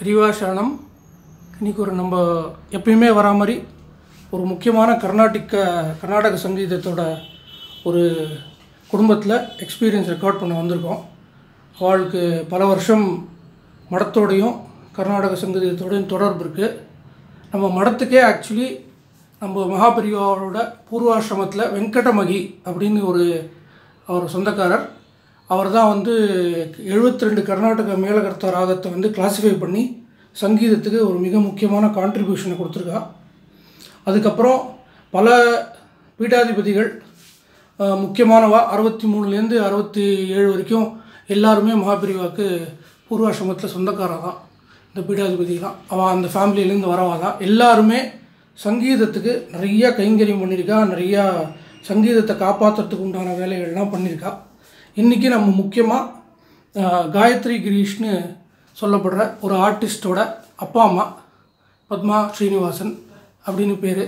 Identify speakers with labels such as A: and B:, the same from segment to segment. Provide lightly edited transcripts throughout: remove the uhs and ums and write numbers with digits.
A: பெரியவாசனம் இன்றைக்கி நம்ம எப்பயுமே வரா மாதிரி ஒரு முக்கியமான கர்நாடக சங்கீதத்தோட ஒரு குடும்பத்தில் எக்ஸ்பீரியன்ஸ் ரெக்கார்ட் பண்ண வந்திருக்கோம். அவளுக்கு பல வருஷம் மடத்தோடையும் கர்நாடக சங்கீதத்தோடையும் தொடர்பு இருக்குது. நம்ம மடத்துக்கே ஆக்சுவலி நம்ம மகாபெரிவாவோட பூர்வாசிரமத்தில் வெங்கடமகி அப்படின்னு அவர் சொந்தக்காரர். அவர் தான் 72 கர்நாடக மேலகர்த்தா ராகத்தை கிளாஸிஃபை பண்ணி சங்கீதத்துக்கு ஒரு மிக முக்கியமான கான்ட்ரிபியூஷனை கொடுத்துருக்கா. அதுக்கப்புறம் பல பீடாதிபதிகள் முக்கியமானவா 63லேருந்து 67 வரைக்கும் எல்லாருமே மகாபெரிவாவுக்கு பூர்வாசிரமத்தில் சொந்தக்காரர் தான். இந்த பீடாதிபதிலாம் அவள் அந்த ஃபேமிலியிலேருந்து வரவா தான். எல்லாருமே சங்கீதத்துக்கு நிறையா கைங்கரியம் பண்ணியிருக்கா, நிறையா சங்கீதத்தை காப்பாற்றுறதுக்கு உண்டான வேலைகள்லாம் பண்ணியிருக்கா. இன்றைக்கி நம்ம முக்கியமாக காயத்ரி கிரீஷ்னு சொல்லப்படுற ஒரு ஆர்டிஸ்டோட அப்பா அம்மா பத்மா ஸ்ரீனிவாசன் அப்படின்னு பேர்,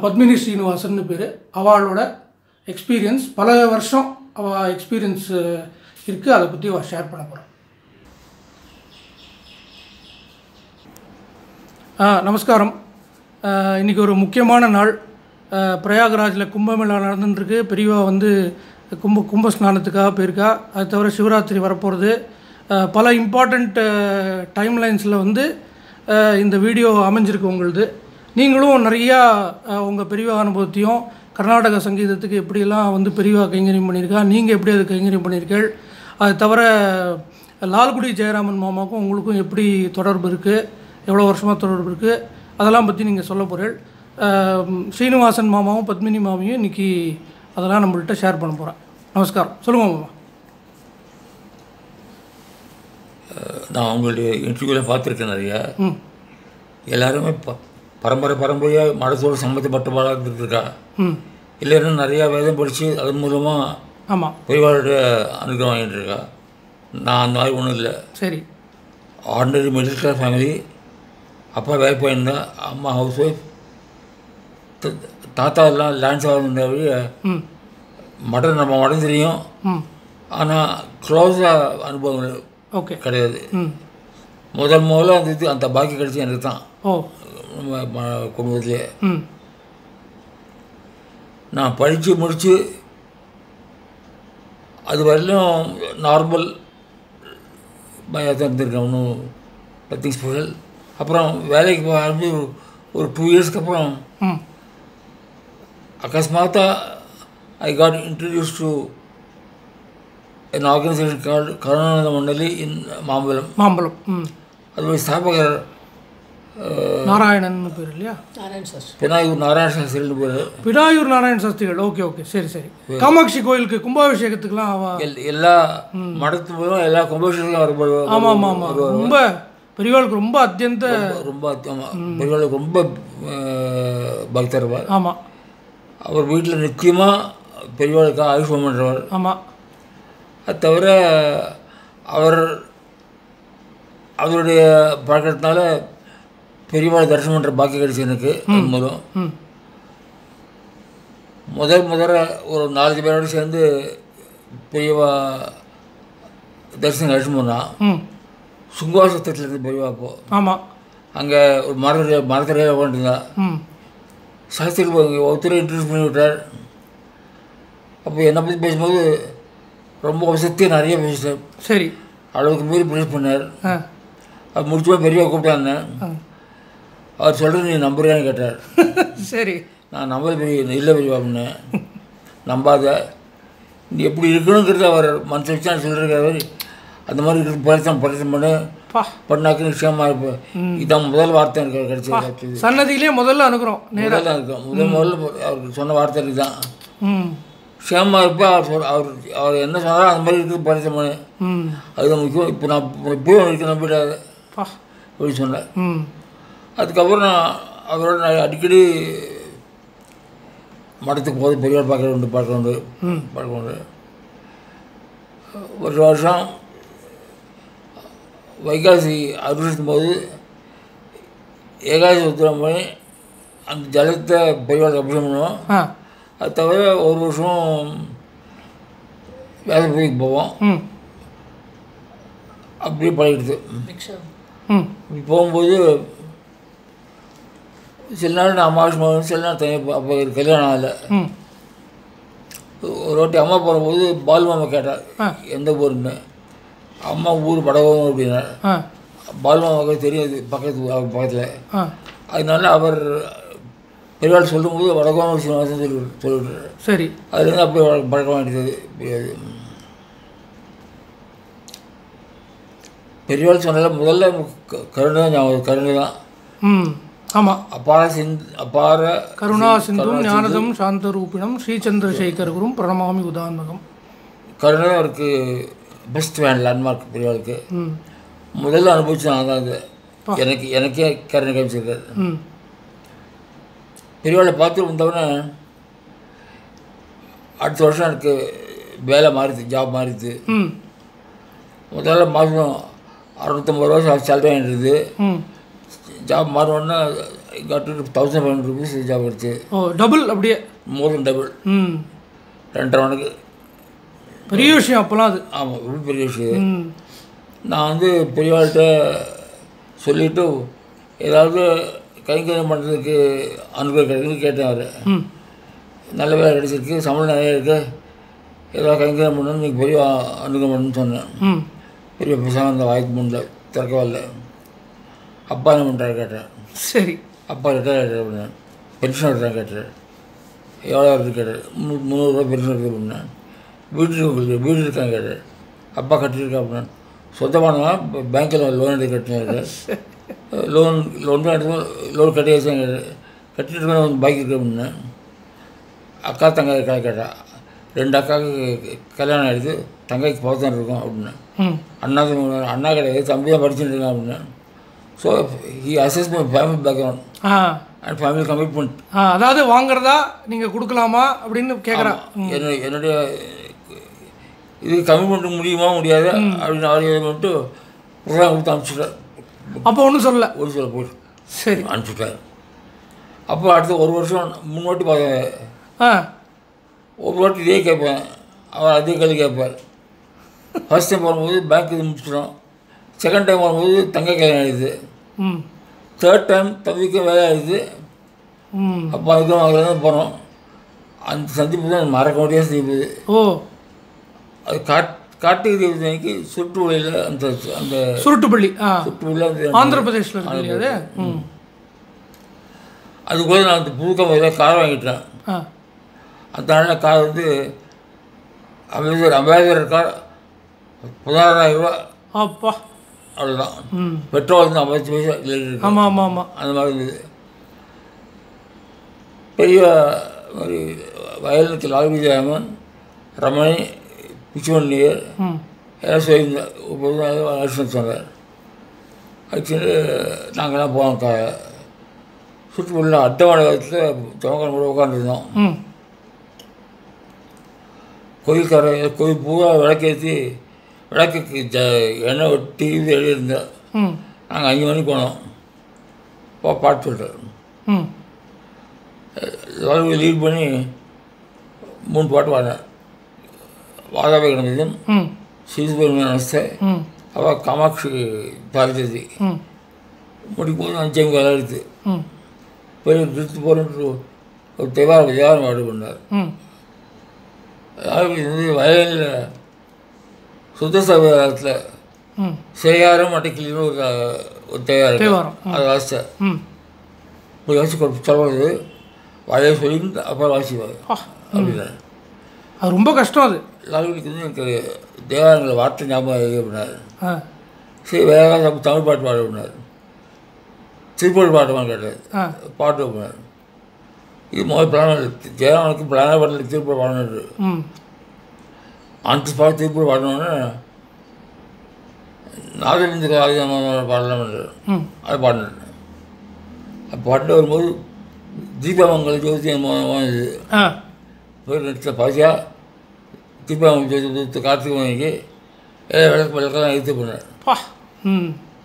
A: பத்மினி ஸ்ரீனிவாசன் பேர். அவளோட எக்ஸ்பீரியன்ஸ் பல வருஷம் அவள் எக்ஸ்பீரியன்ஸ் இருக்குது, அதை பற்றி அவள் ஷேர் பண்ண போகிறோம். நமஸ்காரம். இன்றைக்கி ஒரு முக்கியமான நாள். பிரயாகராஜில் கும்பமேளா நடந்துட்டுருக்கு. பெரியவா கும்ப ஸ்நானத்துக்காக போயிருக்கா. அது தவிர சிவராத்திரி வரப்போகிறது. பல இம்பார்ட்டண்ட் டைம்லைன்ஸில் இந்த வீடியோ அமைஞ்சிருக்கு உங்களுது. நீங்களும் நிறையா உங்கள் பெரியவா அனுபவத்தையும் கர்நாடக சங்கீதத்துக்கு எப்படியெல்லாம் பெரியவா கைங்கரியம் பண்ணியிருக்கா, நீங்கள் எப்படி அது கைங்கரியம் பண்ணியிருக்கீள், அது தவிர லால்குடி ஜெயராமன் மாமாவுக்கும் உங்களுக்கும் எப்படி தொடர்பு இருக்குது, எவ்வளோ வருஷமாக தொடர்பு இருக்குது, அதெல்லாம் பற்றி நீங்கள் சொல்ல போகிறீள். ஸ்ரீனிவாசன் மாமாவும் பத்மினி மாமையும் இன்றைக்கி அதெல்லாம் நம்மள்கிட்ட ஷேர் பண்ண போகிறேன். நமஸ்காரம். சொல்லுங்கள் மாமா.
B: நான் உங்களுடைய இன்டர்வியூவில் பார்த்துருக்கேன் நிறையா. எல்லாருமே பரம்பரையாக மடத்தோடு சம்மந்தப்பட்டவாளாக இருந்துருக்கா. இல்லைன்னா நிறையா வேதம் படித்து அதன் மூலமாக
A: ஆமாம்
B: பெரியவாளுடைய அனுகிரகம் வாங்கிட்டு இருக்கா. நான் அந்த மாதிரி ஒன்றும் இல்லை.
A: சரி,
B: ஆர்டினரி மிடில் கிளாஸ் ஃபேமிலி. அப்பா வேலை போயிருந்தா, அம்மா ஹவுஸ் ஒய்ஃப், தாத்தா எல்லாம் லேண்ட்ஸ் ஆகுற வழி நம்ம மடம் தெரியும். ஆனால் க்ளோஸாக அனுபவங்கள் கிடையாது. முதல்ல அந்த பாக்கி கிடைச்சி எனக்கு தான் நம்ம குடும்பத்திலே. நான் படித்து முடித்து அது வரையிலும் நார்மல் தான் இருந்திருக்கேன், ஒன்றும் நத்திங் ஸ்பெஷல். அப்புறம் வேலைக்கு போக ஆரம்பிச்சு ஒரு 2 இயர்ஸ்க்கு அப்புறம் அகஸ்மாத்தா I got introduce to an organization called Karunananda Mandali in Mambalam. அதோடைய ஸ்தாபகர்
A: நாராயணன் பேர் இல்லையா?
B: பினாயூர் நாராயண சாஸ்திரின்னு பேர்.
A: பினாயூர் நாராயண சாஸ்திரிகள். ஓகே சரி. காமாட்சி கோயிலுக்கு கும்பாபிஷேகத்துக்குலாம்
B: எல்லா மடத்து மூலம் எல்லா கும்பாபிஷேகம் வரும்போது
A: ஆமாம் ரொம்ப பெரியவாளுக்கு ரொம்ப
B: பெரியவாளுக்கு ரொம்ப பக்தர்.
A: ஆமாம்,
B: அவர் வீட்டில் நிச்சயமாக பெரியவாளுக்காக ஆயுஷ்மான் பண்ணுறவர்.
A: ஆமாம்.
B: அது தவிர அவருடைய பழக்கத்தினால பெரியவாளை தரிசனம் பண்ணுற பாக்கி கிடைச்சி எனக்கு. மூலம் முதல்ல ஒரு 4 பேரோடு சேர்ந்து பெரியவா தரிசனம் கழிச்சு போனான். சுங்குவாசத்தில் இருந்து பெரியவா அப்போ. ஆமாம், அங்கே ஒரு மரத்தரையாக உட்காந்துருந்தா. சாஸ்திரி ஒருத்தரை இன்ட்ரடியூஸ் பண்ணி விட்டார். அப்போ என்னை பற்றி பேசும்போது ரொம்ப வசதியாக நிறைய பேசிட்டேன். சரி, அளவுக்கு மீறி ப்ரேஸ் பண்ணார். அது முடிச்சுமா பெரியவா கூப்பிட்டாங்க. அவர் சொல்கிறது நீ நம்புறியான்னு கேட்டார். சரி, நான் நம்பது இல்லை பெரியவா அப்படின்னேன். நம்பாத, நீ எப்படி இருக்கணுங்கிறது அவர் மனசு வச்சு நான் சொல்லியிருக்காரு. அந்த மாதிரி இருக்கிற பரிசம் பண்ணாக்கு நிச்சயமாக இருப்பேன். இதான் முதல் வார்த்தை எனக்கு கிடைச்சது.
A: சன்னதியிலே முதல்ல அனுக்கிறோம்,
B: நேராக தான் இருக்கும். முதல்ல அவருக்கு சொன்ன வார்த்தை எனக்கு தான். க்ஷேமாக இருப்பேன். அவர் என்ன சொன்னாலும் அந்த மாதிரி இருக்குது பரிசம் பண்ணு, அதுதான் முக்கியம். இப்போ நான் இப்போயும் இருக்க நம்பிடாது அப்படி சொன்னேன். அதுக்கப்புறம் நான் அவரோட அடிக்கடி மடத்துக்கு போது பெரியவர் பார்க்க உண்டு. ஒரு வருஷம் வைகாசி அருஷத்தும் போது ஏகாதசி உத்திரம் பண்ணி அந்த ஜலத்தை பெரியவாளுக்கு அபிஷேகம் பண்ணுவோம். அது தவிர ஒரு வருஷம் வேலை போவோம். அப்படியே பழகிடுது. இப்படி போகும்போது சில நாள் நான் அம்மாவாசை சில நாள் தனியாக அப்போ கல்யாணம் ஆகலை. ஒரு வாட்டி அம்மா போகும்போது பால் மாமா கேட்டார் எந்த ஊருன்னு. அம்மா ஊர் படகும் அப்படின்னா பால் மாமாவுக்கு தெரியாது பக்கத்தில். அதனால அவர் பெரியவாள் சொல்லும்போது வடகோணம் சீனிவாசன் சொல்லிவிட்டார்.
A: சரி,
B: அதுலேருந்து அப்படியே பழக்க வேண்டியது தெரியாது. பெரியவாள் சொன்னால முதல்ல கருணை தான் ஞாபகம். கருணை தான்.
A: ஆமாம்.
B: அபார
A: கருணா சிந்தும் ஞானதம் சாந்த ரூபிணம் ஸ்ரீச்சந்திரசேகர் குரும் பிரணமாமி உதாரணகம்.
B: கருணை அவருக்கு பெஸ்ட் வேன் லேண்ட்மார்க் பெரியவாளுக்கு. முதல்ல அனுபவிச்சு நான் தான் அது எனக்கே கருணை காமிச்சிருக்காரு. பெரியவாளை பார்த்து வந்தவொடனே அடுத்த வருஷம் எனக்கு வேலை மாறிடுது, ஜாப் மாறிடுது. முதல்ல மாதம் 650 ரூபா சேலரி ஆகிடுது. ஜாப் மாறினோடனே கட்டு 1500 rupees ஜாப் கிடச்சி.
A: டபுள், அப்படியே
B: மோர் தென் டபுள். 2.5 மணிக்கு
A: பெரிய விஷயம் அப்போலாம் அது.
B: ஆமாம், ரொம்ப பெரிய விஷயம். நான் வந்து பெரியவாள்கிட்ட சொல்லிவிட்டு ஏதாவது கைங்கரியம் பண்ணுறதுக்கு அனுபவம் கிடைக்குன்னு கேட்டேன். அவர் நல்ல வேலை கிடைச்சிருக்கு, சம்பளம் நிறைய இருக்குது, ஏதாவது கைங்கரியம் பண்ணணும்னு நீங்கள் பெரிய அனுபவம் பண்ணணும்னு சொன்னேன். பெரிய பேசாமல் அந்த வாய்ப்பு முடியல, திறக்கவே இல்லை. அப்பா என்ன பண்ணுறாரு கேட்டேன்.
A: சரி.
B: அப்பா ரிட்டையர் பண்ணேன். பென்ஷன் எடுத்தாங்க கேட்டார். எவ்வளோ வருது கேட்டார். 300 ரூபா பென்ஷன் எடுத்து பண்ணேன். வீடு இருக்காங்க கேட்டார். அப்பா கட்டியிருக்கா அப்படின்னா சொந்தமானவா பேங்க்கில் லோன் எடுத்து கட்டினாரு. லோன் தான் எடுத்து லோன் கட்டி வச்சாங்க. கட்டிட்டு பைக் இருக்கு அப்படின்னா அக்கா தங்கை இருக்கா கேட்டால் 2 அக்காவுக்கு கல்யாணம் ஆகிடுது, தங்கைக்கு போதான் இருக்கும் அப்படின்னா. அண்ணா கிடையாது, தம்பி தான் படிச்சுட்டு இருக்கான் அப்படின்னா. So he assess my family background and family commitment.
A: அதாவது வாங்குறதா நீங்கள் கொடுக்கலாமா அப்படின்னு கேட்குறான்.
B: என்னுடைய இது கமிட்மெண்ட் முடியுமா முடியாது அப்படின்னு அவர் மட்டும் புறாக கொடுத்து அனுப்பிச்சுட்டார்.
A: அப்போ ஒன்றும் சொல்லலை,
B: போயிட்டு
A: சரி
B: அனுப்பிச்சுட்டார். அப்போ அடுத்த 1 வருஷம் 3 வாட்டி பார்த்தேன். ஒரு வாட்டி இதே கேட்பேன், அவர் அதே கேள்வி கேட்பார். ஃபர்ஸ்ட் டைம் போகும்போது பேங்க் இது முடிச்சிட்டோம். செகண்ட் டைம் வரும்போது தங்கை கல்யாணம் ஆகிடுது. தேர்ட் டைம் தம்பிக்கு வேலை ஆகிடுது. அப்போ அதுக்கு அதில் தான் போகிறோம். அந்த சந்திப்பு தான் மறக்க முடியாத சந்திப்பு. அது காட்டுக்கு சுட்டு வழியில் அந்த அந்த
A: சுருட்டுப்பள்ளி
B: சுட்டுப்பள்ளியில்
A: ஆந்திர பிரதேஷில்
B: அதுக்குள்ளே நான் அந்த புதுக்கம்பையில் கார் வாங்கிட்டேன். அந்த நாளில் கார் வந்து அம்பேத்கர் கார் 16,000 ரூபா.
A: அப்பா,
B: அவ்வளோதான். பெட்ரோல் வந்து 50 பைசா லிட்டர்.
A: ஆமாம் ஆமாம் ஆமாம்,
B: அந்த மாதிரி இருந்தது. பெரிய மாதிரி வயலுக்கு லால்வி ஜெயமன், ரமணி, பிச்சுவன்னியர் எல்லாம் சொல்லியிருந்தேன். 30 வருஷம் சொன்னார். ஆக்சுவலி நாங்கள்லாம் போனோம். சுற்றுப்புள்ள அட்டவாடை காலத்தில் துவக்கம் கூட உட்காந்துருந்தோம். கோயில் பூரா விளக்கேற்றி விளக்குக்கு எண்ணெய் ஒட்டி எழுதியிருந்தேன். நாங்கள் 5 மணிக்கு போனோம். பாட்டு சொல்லிட்டார். லால்வி லீட் பண்ணி 3 பாட்டு பாடினேன். வாதாபி கணபதியும், ஸ்ரீசுப்ரமணிய நமஸ்தே, அவள் காமாட்சி பாரதி. முடிக்கும்போது 5 விளையாடுது. பெரிய திருத்து போகிற ஒரு தேவாரம் பாடு பண்ணார். அதாவது வந்து வயலில் சுத்தசபை காலத்தில் சேயாரம் அடைக்கலின்னு ஒரு தேவாரம் அதை வாசித்தார். இப்படி வாசி சொல்வது வயலை சொல்லி அப்புறம் வாசிப்பார் அப்படின்னா.
A: அது ரொம்ப கஷ்டம். அது
B: லால்விக்கு வந்து எனக்கு தேவாரங்களை வார்த்தை ஞாபகம் அப்படின்னாரு. சரி, வேறு தமிழ் பாட்டு பாட அப்படின்னாரு. திருப்பூர் பாட்டுமான்னு கேட்டார். பாட்டு அப்படின்னாரு. இது முதல் பிளான் ஜெயராமனுக்கு பிளான பாட்டில் திருப்பூர் பாடணும். அந்த பாட்டு திருப்பூர் பாடணுன்னு நாகலிந்து பாடலாம் அது பாடினேன். அது பாட்டு வரும்போது தீபாவங்கல் ஜோதி இது போய் நடித்த பாசியா தீபாவளி ஜோதி கார்த்திகை மணிக்கு விளக்கெல்லாம் எடுத்து போனேன்.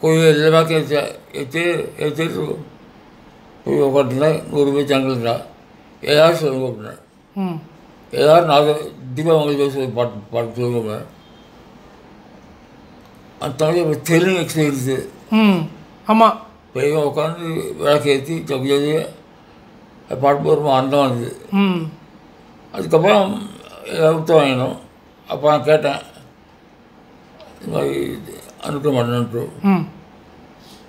B: கோயில் எல்லாமே எடுத்து போய் உட்காந்துருந்தா 100 பேர் ஜனங்கள்டா எல்லோரும் சொல்லுங்க அப்படின்னேன். எல்லோரும் தீபாவளி ஜோதி பாட்டு சொல்லுங்க. அந்த தனக்கு ஒரு த்ரில்லிங் எக்ஸ்பீரியன்ஸு.
A: ஆமாம்.
B: பெரியவங்க உட்காந்து விளக்கு ஏற்றி ஜெயதி பாட்டு ரொம்ப அந்தமாக இருந்தது. அதுக்கப்புறம் புத்தகம் வாங்கினோம். அப்போ நான் கேட்டேன், இது மாதிரி அனுப்ப மாட்டேன்ட்டு.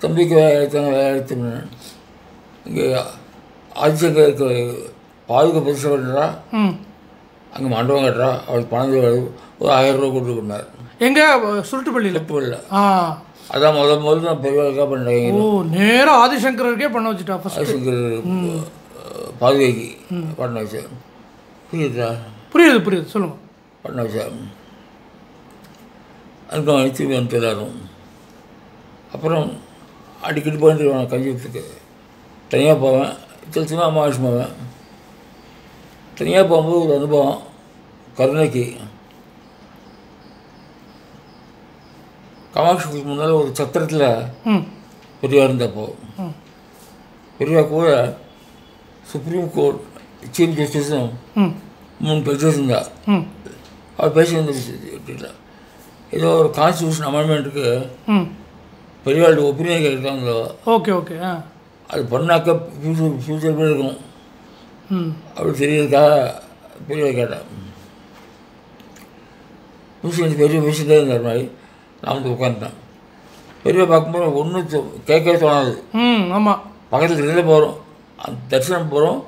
B: தம்பிக்கு வேலை எடுத்துனேன். இங்கே ஆதிசங்கர் இருக்க பாதுகாப்பு பரிசு பண்ணுறா, அங்கே மண்டபம் கட்டுறா, அவளுக்கு பணம் ஒரு 1000 ரூபா கொடுத்துருந்தார்.
A: எங்கே? சுருட்டுப்பள்ளியில்.
B: சுருட்டுப்பள்ளியில். அதான் முதல்ல நான் பெரியவர்களுக்காக பண்ணேன்.
A: ஓ, நேராக ஆதிசங்கருக்கே பண்ண வச்சுட்டா.
B: ஆதிசங்கர் பாதுகைக்கு பண்ண வச்சேன். புரியுதா?
A: புரியுது சொல்லுங்கள்.
B: பண்ண வச்சேன். அதுக்கு திரும்பி வந்து எல்லாரும். அப்புறம் அடிக்கடி போயிட்டு கஞ்சியத்துக்கு தனியாக போவேன். சில அமாவாசை போவேன். தனியாக போகும்போது ஒரு அனுபவம். கருணைக்கு காமாட்சிக்கு முன்னால் ஒரு சத்திரத்தில் பெரியவா இருந்தப்போ, பெரியவா கூட சுப்ரீம் கோர்ட் சீஃப் ஜஸ்டிஸும் 3 ஜட்ஜஸ் இருந்தா. அவர் பேசி வந்துருச்சு. ஏதோ ஒரு கான்ஸ்டியூஷன் அமெண்ட்மெண்ட்டுக்கு பெரியவாளுடைய ஒப்பீனியன் கேட்குறாங்க.
A: ஓகே.
B: அது பண்ணாக்க ஃபியூச்சர் போய் இருக்கும் அப்படி தெரியறதுக்காக பெரியவா கேட்டேன். பெரிய பேசிகிட்டே இருந்தார் மாதிரி. நான் வந்து உட்காந்துட்டேன். பெரியவா பார்க்கும்போது ஒன்றும் கேட்கவே தோணாது.
A: ஆமாம்.
B: பக்கத்தில் இருந்து போகிறோம், அந்த தரிசனம் போகிறோம்,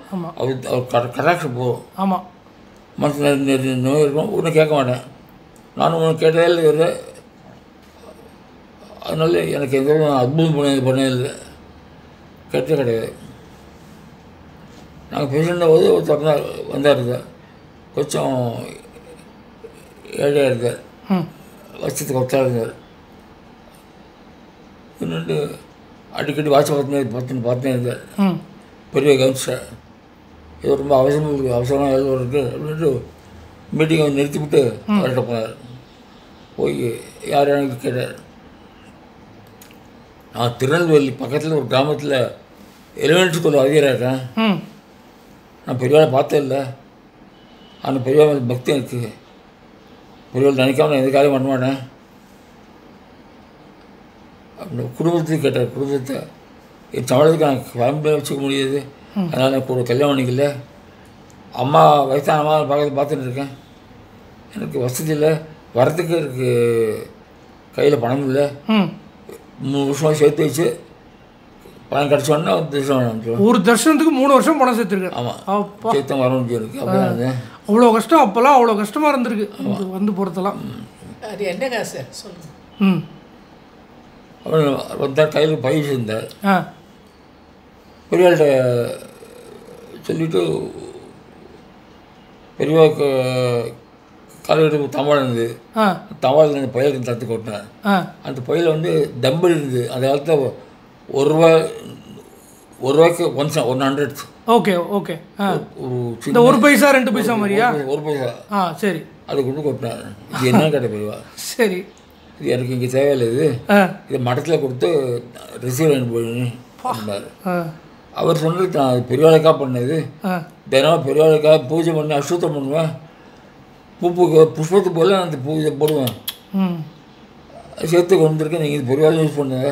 B: அவர் கடாட்சம் போகிறோம்.
A: ஆமாம்.
B: மனசு நோய் இருக்கும். ஒன்றும் கேட்க மாட்டேன். நானும் ஒன்றும் கேட்டதே இல்லை. அதனால எனக்கு எந்த அற்புதம் பண்ணதில்லை, கேட்டே கிடையாது. நாங்கள் பேசியிருந்த போது ஒருத்தர் வந்தார். கொஞ்சம் ஏழையாக இருந்தார், வருஷத்துக்கு ஒருத்தர் இருந்தார். இன்னொன்று அடிக்கடி வாட்சை பார்த்துனே இருந்தார். பெரிய கவனிச்சார். இது ரொம்ப அவசரமாக எழுத இருக்குது அப்படின்ட்டு மீட்டிங்கை நிறுத்திவிட்டு அவர்கிட்ட போனார். போய் யார் எனக்கு கேட்டார். நான் திருநெல்வேலி பக்கத்தில் ஒரு கிராமத்தில் எலிமெண்ட்ரி ஸ்கூல் அதிகாராக இருக்கேன். நான் பெரியவாளை பார்த்தே இல்லை. ஆனால் பெரியவாள் பக்தி இருக்குது. பெரியவாள் நினைக்காம நான் எந்த காரியம் பண்ண மாட்டேன் அப்படின்னு குடும்பத்துக்கு கேட்டார். குடும்பத்தை என் சம்பளத்துக்கு நான் ஃபேமிலியாக வச்சுக்க முடியாது, அதனால் நான் கூட கல்யாணம் பண்ணிக்கல. அம்மா வயசான அம்மா பார்த்துட்டு இருக்கேன். எனக்கு வசதி இல்லை, வரத்துக்கு எனக்கு கையில் பணம் இல்லை. 3 வருஷமாக சேர்த்து வச்சு பணம் கிடச்சோன்னா தரிசனம்.
A: ஒரு தரிசனத்துக்கு 3 வருஷம் பணம் சேர்த்துருக்கேன்.
B: ஆமாம், சேர்த்தம் வர முடியும் இருக்கு. அப்படியே
A: அவ்வளோ கஷ்டம். அப்போல்லாம் அவ்வளோ கஷ்டமாக இருந்திருக்கு வந்து போகிறதெல்லாம்.
C: அது என்ன காசு சொல்லுங்கள்.
B: அப்புறம் வந்தார், கையில் பை சேர்ந்தார். பெரியவாள்கிட்ட சொல்லிவிட்டு பெரியவாக்கு காலையில் தவால் இருந்தது. தவால் அந்த பயிலுக்கு தத்து கொட்டினேன். அந்த பயில வந்து தம்பிள் இருந்தது. அந்த காலத்தில் ஒரு ரூபாய்க்கு 100.
A: ஓகே. ஒரு பைசா 2 பைசா மாதிரியா?
B: 1 பைசா.
A: சரி.
B: அதை கொண்டு கொட்டினேன். இது என்ன கேட்ட பெரியவா?
A: சரி.
B: இது எனக்கு இங்கே தேவையில்லை, இது மடத்தில் கொடுத்து ரிசீவ் பண்ணி போயினார். அவர் சொன்னது நான் பெரியவாளுக்காக பண்ணது. தினம் பெரியவாளுக்காக பூஜை பண்ணி அசுத்தம் பண்ணுவேன். புஷ்பத்து போல அந்த பூஜை போடுவேன். சேர்த்து கொண்டு வந்திருக்கேன். நீங்கள் இது பெரியவாள் யூஸ் பண்ணுங்க.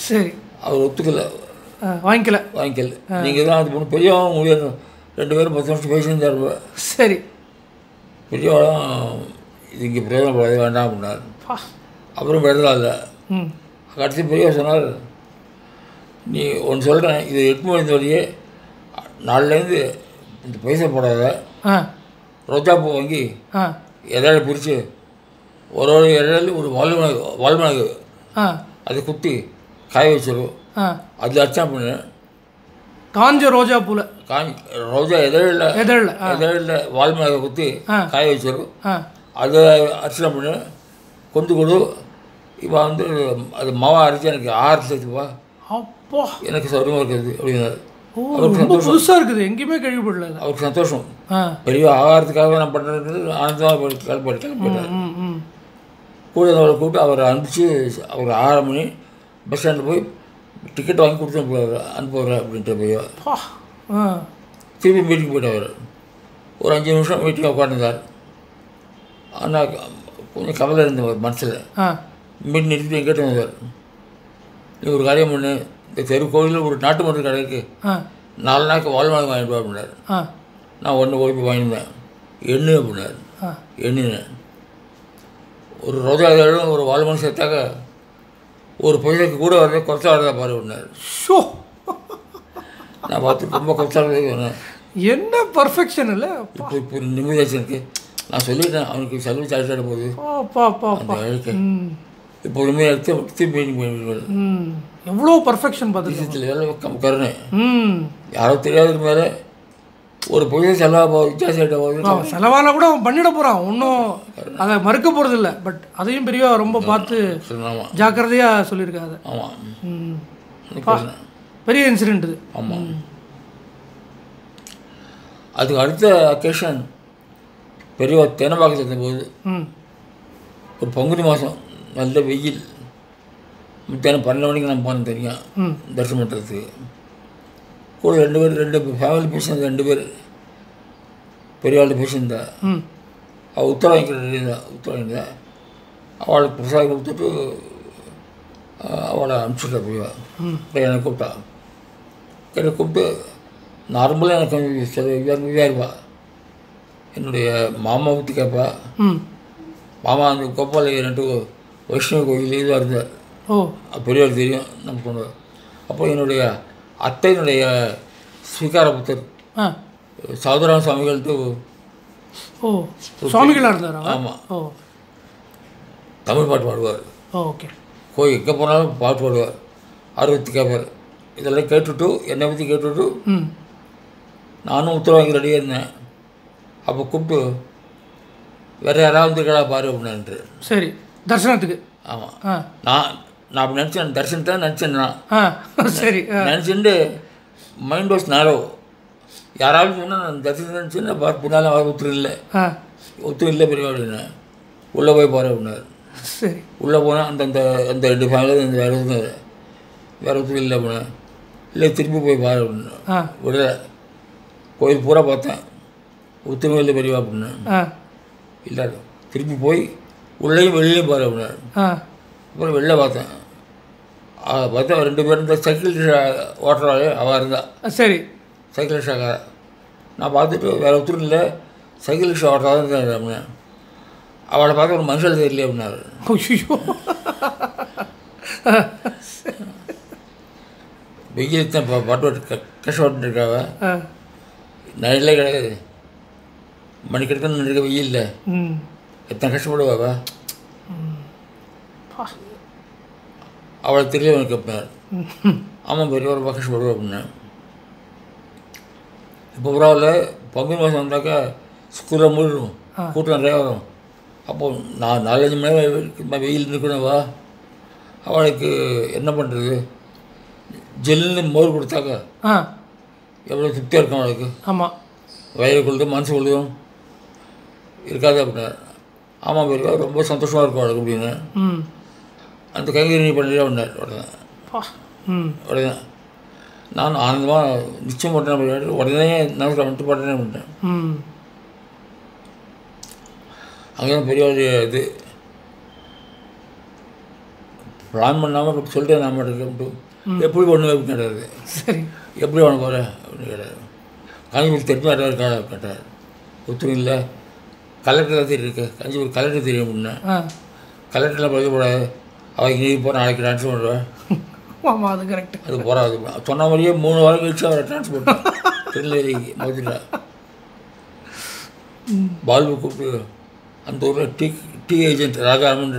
A: சரி. அவர்
B: ஒத்துக்கலை,
A: வாங்கிக்கல.
B: நீங்கள் தான் அது பொண்ணு பெரியவாளும் முடியாது. 2 பேரும் 10 வருஷம் பேசியிருந்தார்.
A: சரி.
B: பெரியவாளும் இது இங்கே பிரயோஜனப்படாது, வேண்டாம் அப்படின்னார். அப்புறம் விடலாம் இல்லை. கடைசி பெரியவா சொன்னார், நீ ஒன்று சொல்கிறேன், இது 8 மணி வழியே நாளிலேருந்து இந்த பைசா போடாத, ரோஜாப்பூ வாங்கி இலையில பிரித்து ஒரு இலையில ஒரு வால்மிளகு அதை குத்தி காய வச்சிடும். அதில் அர்ச்சனை பண்ணு.
A: காஞ்ச ரோஜா பூவில்
B: ரோஜா எதிரில் வால்மிளகை குத்தி காய வச்சிடும். அதை அர்ச்சனை பண்ணு, கொண்டு கொடு. இப்போ வந்து அது மாவா அரைச்சி எனக்கு ஆறு சேர்த்துப்பா, எனக்கு சௌரியமாக இருக்குது அப்படின்னாரு. அவருக்கு
A: புதுசாக இருக்குது, எங்கேயுமே கேள்விப்படல.
B: அவருக்கு சந்தோஷம். பெரிய ஆகாரத்துக்காக நான் பண்ணுறது ஆனந்தமாக கிளம்பிட்டார். கூட அவரை கூப்பிட்டு அவரை அனுப்பிச்சு அவர் 6 மணி பஸ் ஸ்டாண்டில் போய் டிக்கெட் வாங்கி கொடுத்து அனுப்புவார் அப்படின்ட்டு போய் திருப்பி மீட்டிங் போயிட்டு ஒரு 5 நிமிஷம் மீட்டிங் உட்காந்துருந்தார். ஆனால் கொஞ்சம் கவலை இருந்த மனசில் மீன் நிறுத்தி எங்கிட்ட வந்தார், நீ ஒரு காரியம் பண்ணு, இந்த தெரு கோயிலில் ஒரு நாட்டு மருந்து கடைக்கு 4 நாளைக்கு வாழ்வாங்க வாங்கிட்டு வா அப்படின்னாரு. நான் ஒன்று ஓடி போய் வாங்கியிருந்தேன். எண்ணு அப்படின்னாரு. எண்ணினேன். ஒரு ரோஜா இதழும் ஒரு வாழ்மன் சேர்த்தாக்க ஒரு பைசாக்கு கூட வரத குறைச்சா வரதா பாரு அப்படின்னாரு.
A: ஷோ,
B: நான் பார்த்து ரொம்ப குறைச்சா வரது
A: என்ன பர்ஃபெக்ஷன் இல்லை.
B: இப்போ நிம்மதியாச்சு எனக்கு. நான் சொல்லிட்டேன் அவனுக்கு செலவு சார்ஜ் ஆட போகுது அந்த அழைக்க. இப்போ உண்மையை எடுத்து திருப்பி
A: எவ்வளோ பர்ஃபெக்ஷன் பார்த்துட்டு
B: வேலை கருணை. யாரோ தெரியாததுக்கு மேலே ஒரு பொழுது செலவாக போகுது, வித்தியாசம் போகுது.
A: செலவானா கூட அவன் பண்ணிட போகிறான், ஒன்றும் அதை மறுக்க போகிறது இல்லை. பட் அதையும் பெரிய ரொம்ப பார்த்து ஜாக்கிரதையாக சொல்லியிருக்காது.
B: ஆமாம்,
A: பெரிய இன்சிடென்ட் இது.
B: ஆமாம். அதுக்கு அடுத்த அக்கேஷன் பெரியவா தேனம்பாக்கத்தில் இருந்தபோது ஒரு பங்குனி மாதம் நல்ல வெயில், மத்தியானம் 12 மணிக்கு நான் போனேன் தெரியும் தரிசனம் பண்ணுறதுக்கு. கூட 2 பேர் 2 ஃபேமிலி பேஷண்ட் 2 பேர் பெரியவாள் பேஷண்ட் தான். அவள் உத்தரவு வாங்கிக்கிறா. அவளுக்கு பிரசாதம் கொடுத்துட்டு அவளை அனுப்பிச்சுட்டா பெரியவா. என்னை கூப்பிட்டா. என்னை கூப்பிட்டு நார்மலாக எனக்கு கொஞ்சம் சில இதாக இருப்பா. என்னுடைய மாமா ஊற்றி கேட்பா. மாமா அந்த கோப்பால் 2 வைஷ்ணவ கோயில் இதுவாக இருந்தார். பெரியவர் தெரியும் நம்ம கொண்டு. அப்போ என்னுடைய அத்தையினுடைய ஸ்வீகார புத்தர் சாதுராம சுவாமிகள்ட்டு
A: சுவாமிகளாக இருந்தார்.
B: ஆமாம், தமிழ் பாட்டு பாடுவார்.
A: ஓகே,
B: கோயில் எங்கே போனாலும் பாட்டு பாடுவார். அறுபத்தி கேட்பார். இதெல்லாம் கேட்டுவிட்டு என்னை பற்றி கேட்டுவிட்டு நானும் உத்தரவு வாங்கி ரெடியாக இருந்தேன். அப்போ கூப்பிட்டு வேறு யாராவது வந்துருக்கா பாரு அப்படின்ட்டு.
A: சரி, தரிசனத்துக்கு.
B: ஆமாம், நான் அப்படி நினச்சேன். தரிசனத்தை நினச்சேன் நான்.
A: சரி,
B: நினச்சிட்டு மைண்ட் வாஷ் நேரோ யாராவது சொன்னால் நான் தரிசனம் நினச்சேன். பார்த்து பின்னால் ஒருத்தர் இல்லை, ஒருத்தர் இல்லை பெரியவா அப்படின்னு. உள்ளே போய் பாரு அப்படின்னாரு.
A: சரி,
B: உள்ளே போனால் அந்த 2 ஃபேமிலியும் அந்த வேறு ஒருத்தர் இல்லை அப்படின்னா. இல்லை திருப்பி போய் பாரு அப்படின்னு விடல. கோயில் பூரா பார்த்தேன், ஒத்துமே இல்லை பெரியவா அப்படின்னு. இல்லை திருப்பி போய் உள்ளேயும் வெளியிலையும் பாரு அப்படின்னாரு. அப்புறம் வெளில பார்த்தேன். பார்த்தா 2 பேர் இந்த சைக்கிள் ரிக்ஷா ஓட்டுறாள் அவள் இருந்தா. சரி, சைக்கிள் ரிக்ஷாக்கார. நான் பார்த்துட்டு வேறு ஒருத்தரும் இல்லை, சைக்கிள் ரிக்ஷா ஓட்டுறா தான் இருந்தார் அப்படின்னு. அவளை பார்த்து ஒரு மனுஷன் தெரியல அப்படின்னாரு. வெயில் தான் பாட்டு கஷ்டப்பட்டு இருக்காவ. நைட்லே கிடையாது, மணிக்கணக்கில் நின்றுருக்க வெயில் இல்லை. எத்தனை கஷ்டப்படுவாவா. அவளை தெரியல எனக்கு கேட்பேன். ஆமாம் பெரிய ரொம்ப கஷ்டப்படுவா அப்படின்னா. இப்போ பரவாயில்ல, பங்குனி மாதம் வந்தாக்கா ஸ்கூலில் மூடிடும், கூட்டம் நிறையா வரும். அப்போது நான் 4-5 மணி நேரம் வெயில் இருக்கணும்வா. அவளுக்கு என்ன பண்ணுறது, ஜெல்லுன்னு மோர் கொடுத்தாக்கா எவ்வளோ திருப்தியாக இருக்கும் அவளுக்கு. ஆமாம், வயிறு கொள்ளும் மனசு கொள்ளும் இருக்காது அப்படின்னா. ஆமாம் பெரியவா ரொம்ப சந்தோஷமாக இருக்கும் அவளுக்கு அப்படின்னு. அந்த கைங்கறி பண்ணிட்டு வந்தார். உடனே நான் ஆனந்தமாக நிச்சயம் பண்ணேன். உடனே நான் வந்துட்டு பண்ணேன் பண்ணிட்டேன். அங்கே தான் பெரிய இது பிளான் பண்ணாமல் சொல்லிட்டு நான் மட்டும் எப்படி பண்ணுவேன் அப்படின்னு கேட்டார். சரி, எப்படி பண்ண போகிறேன் அப்படின்னு கேட்டார். காஞ்சிபுரம் தெரிஞ்சு இருக்கா கேட்டார். ஒத்துரும் இல்லை, கலெக்டர் தான் இருக்கு, காஞ்சிபுரம் கலெக்டர் தெரியும் அப்படின்னா. கலெக்டரில் படிக்க கூடாது, அவள் இன்றைக்கி போகிற நாளைக்கு ட்ரான்ஸ்ஃபர் பண்ணுவேன்.
A: ஆமாம், அது கரெக்ட்.
B: அது போகாது சொன்ன மாதிரியே 3 வாரம் கழிச்சு அவரை ட்ரான்ஸ்போர்ட் திருநெல்வேலிக்கு மதுரை. பால்பு கூப்பிட்டு அந்த ஊரில் டீ ஏஜென்ட் ராஜாராமன்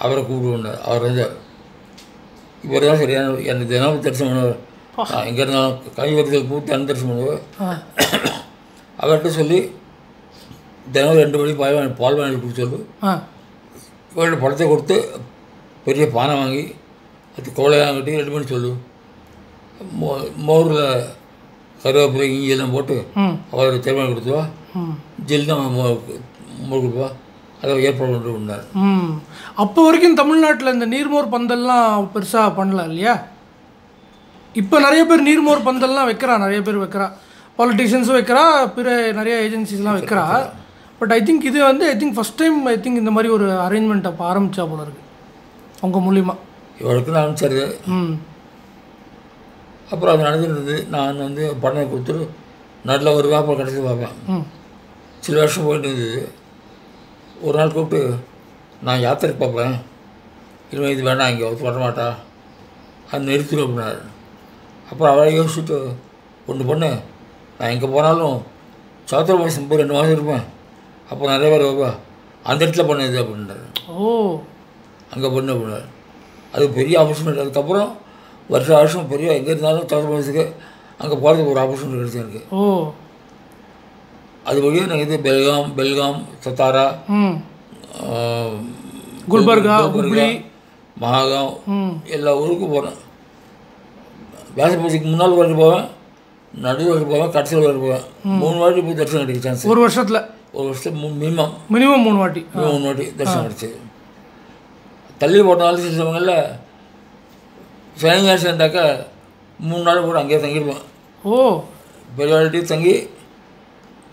B: அவரை கூப்பிட்டு வந்தார். அவர் வந்து இவர் தான் சரியான எனக்கு தினமும் தரிசனம் பண்ணுவார். எங்கே இருந்தாலும் காஞ்சிபுரத்தில் கூப்பிட்டு அந்த தரிசனம் பண்ணுவார். அவர்கிட்ட சொல்லி தினமும் 2 மணிக்கு பால் வாங்கி கொடுத்து சொல்லு. இவர்கிட்ட பழத்தை கொடுத்து பெரிய பானை வாங்கி அது கோலையாக கட்டி 2 மணி சொல்லு. மோரில் கருவேப்பிலை இங்கெல்லாம் போட்டு அவரை தேர்வாணி கொடுத்துவா. ஜெல் தான் மோர் கொடுப்பா. அதை ஏற்பாடு பண்ணிட்டு.
A: அப்போ வரைக்கும் தமிழ்நாட்டில் இந்த நீர்மோர் பந்தல்லாம் பெருசாக பண்ணலாம் இல்லையா? இப்போ நிறைய பேர் நீர்மோர் பந்தல்லாம் வைக்கிறா, நிறைய பேர் வைக்கிறா, பாலிட்டிஷியன்ஸும் வைக்கிறா, பிற நிறைய ஏஜென்சிஸ்லாம் வைக்கிறா. பட் ஐ திங்க் இது வந்து ஃபஸ்ட் டைம் இந்த மாதிரி ஒரு அரேஞ்ச்மெண்ட் அப்போ ஆரம்பித்தா போல இருக்குது. உங்கள் மூலியமா
B: இவளுக்கு நான் அனுப்பிச்சது.
A: ம்
B: அப்புறம் அது நடந்துருந்தது. நான் வந்து பணம் கொடுத்துட்டு நல்ல ஒரு வியாபாரம் கிடச்சி பார்ப்பேன்.
A: ம்
B: சில வருஷம் போயிட்டு இருந்தது. ஒரு நாள் கூப்பிட்டு நான் யாத்திரைக்கு பார்ப்பேன், இல்லை இது வேண்டாம், இங்கே வர மாட்டா, அது நிறுத்திடும் அப்படின்னாரு. அப்புறம் அவளை யோசிச்சுட்டு ஒன்று பொண்ணு, நான் எங்கே போனாலும் சௌத்திர மாதம் 2 மாதம் இருப்பேன், அப்போ நிறைய பேர் வருவா, அந்த இடத்துல பண்ண இது அப்படின்றாரு.
A: ஓ
B: அங்கே பொண்ணு அப்படின்னாரு. அது பெரிய ஆப்பர்ச்சுனிட்டி. அதுக்கப்புறம் வருஷம் பெரிய எங்கே இருந்தாலும் சௌத்திர மாதத்துக்கு அங்கே போகிறதுக்கு ஒரு ஆப்பர்ச்சுனிட்டி கிடைச்சி எனக்கு.
A: ஓ
B: அது வழியாக நான் இது பெல்காம் சத்தாரா,
A: குல்பர்கா, ஹுப்ளி,
B: மகாகாம் எல்லா ஊருக்கும் போகிறேன். வியாச பூஜைக்கு முன்னால் வாட்டி போவேன், நடுவில் வாட்டி போவேன், கடைசியில் வாட்டி போவேன். 3 வாட்டி போய் தரிசனம் கிடைக்க சான்ஸ்.
A: ஒரு வருஷத்தில்
B: மினிமம்
A: 3 வாட்டி
B: 3 வாட்டி தரிசனம் கிடைச்சி. தள்ளி போட்டனாலும் சில சமயங்களில் சனிஞாயிறு சேர்ந்தாக்கா 3 நாள் கூட அங்கேயே தங்கிடுவேன்.
A: ஓ
B: பெரியவாழ்கிட்டே தங்கி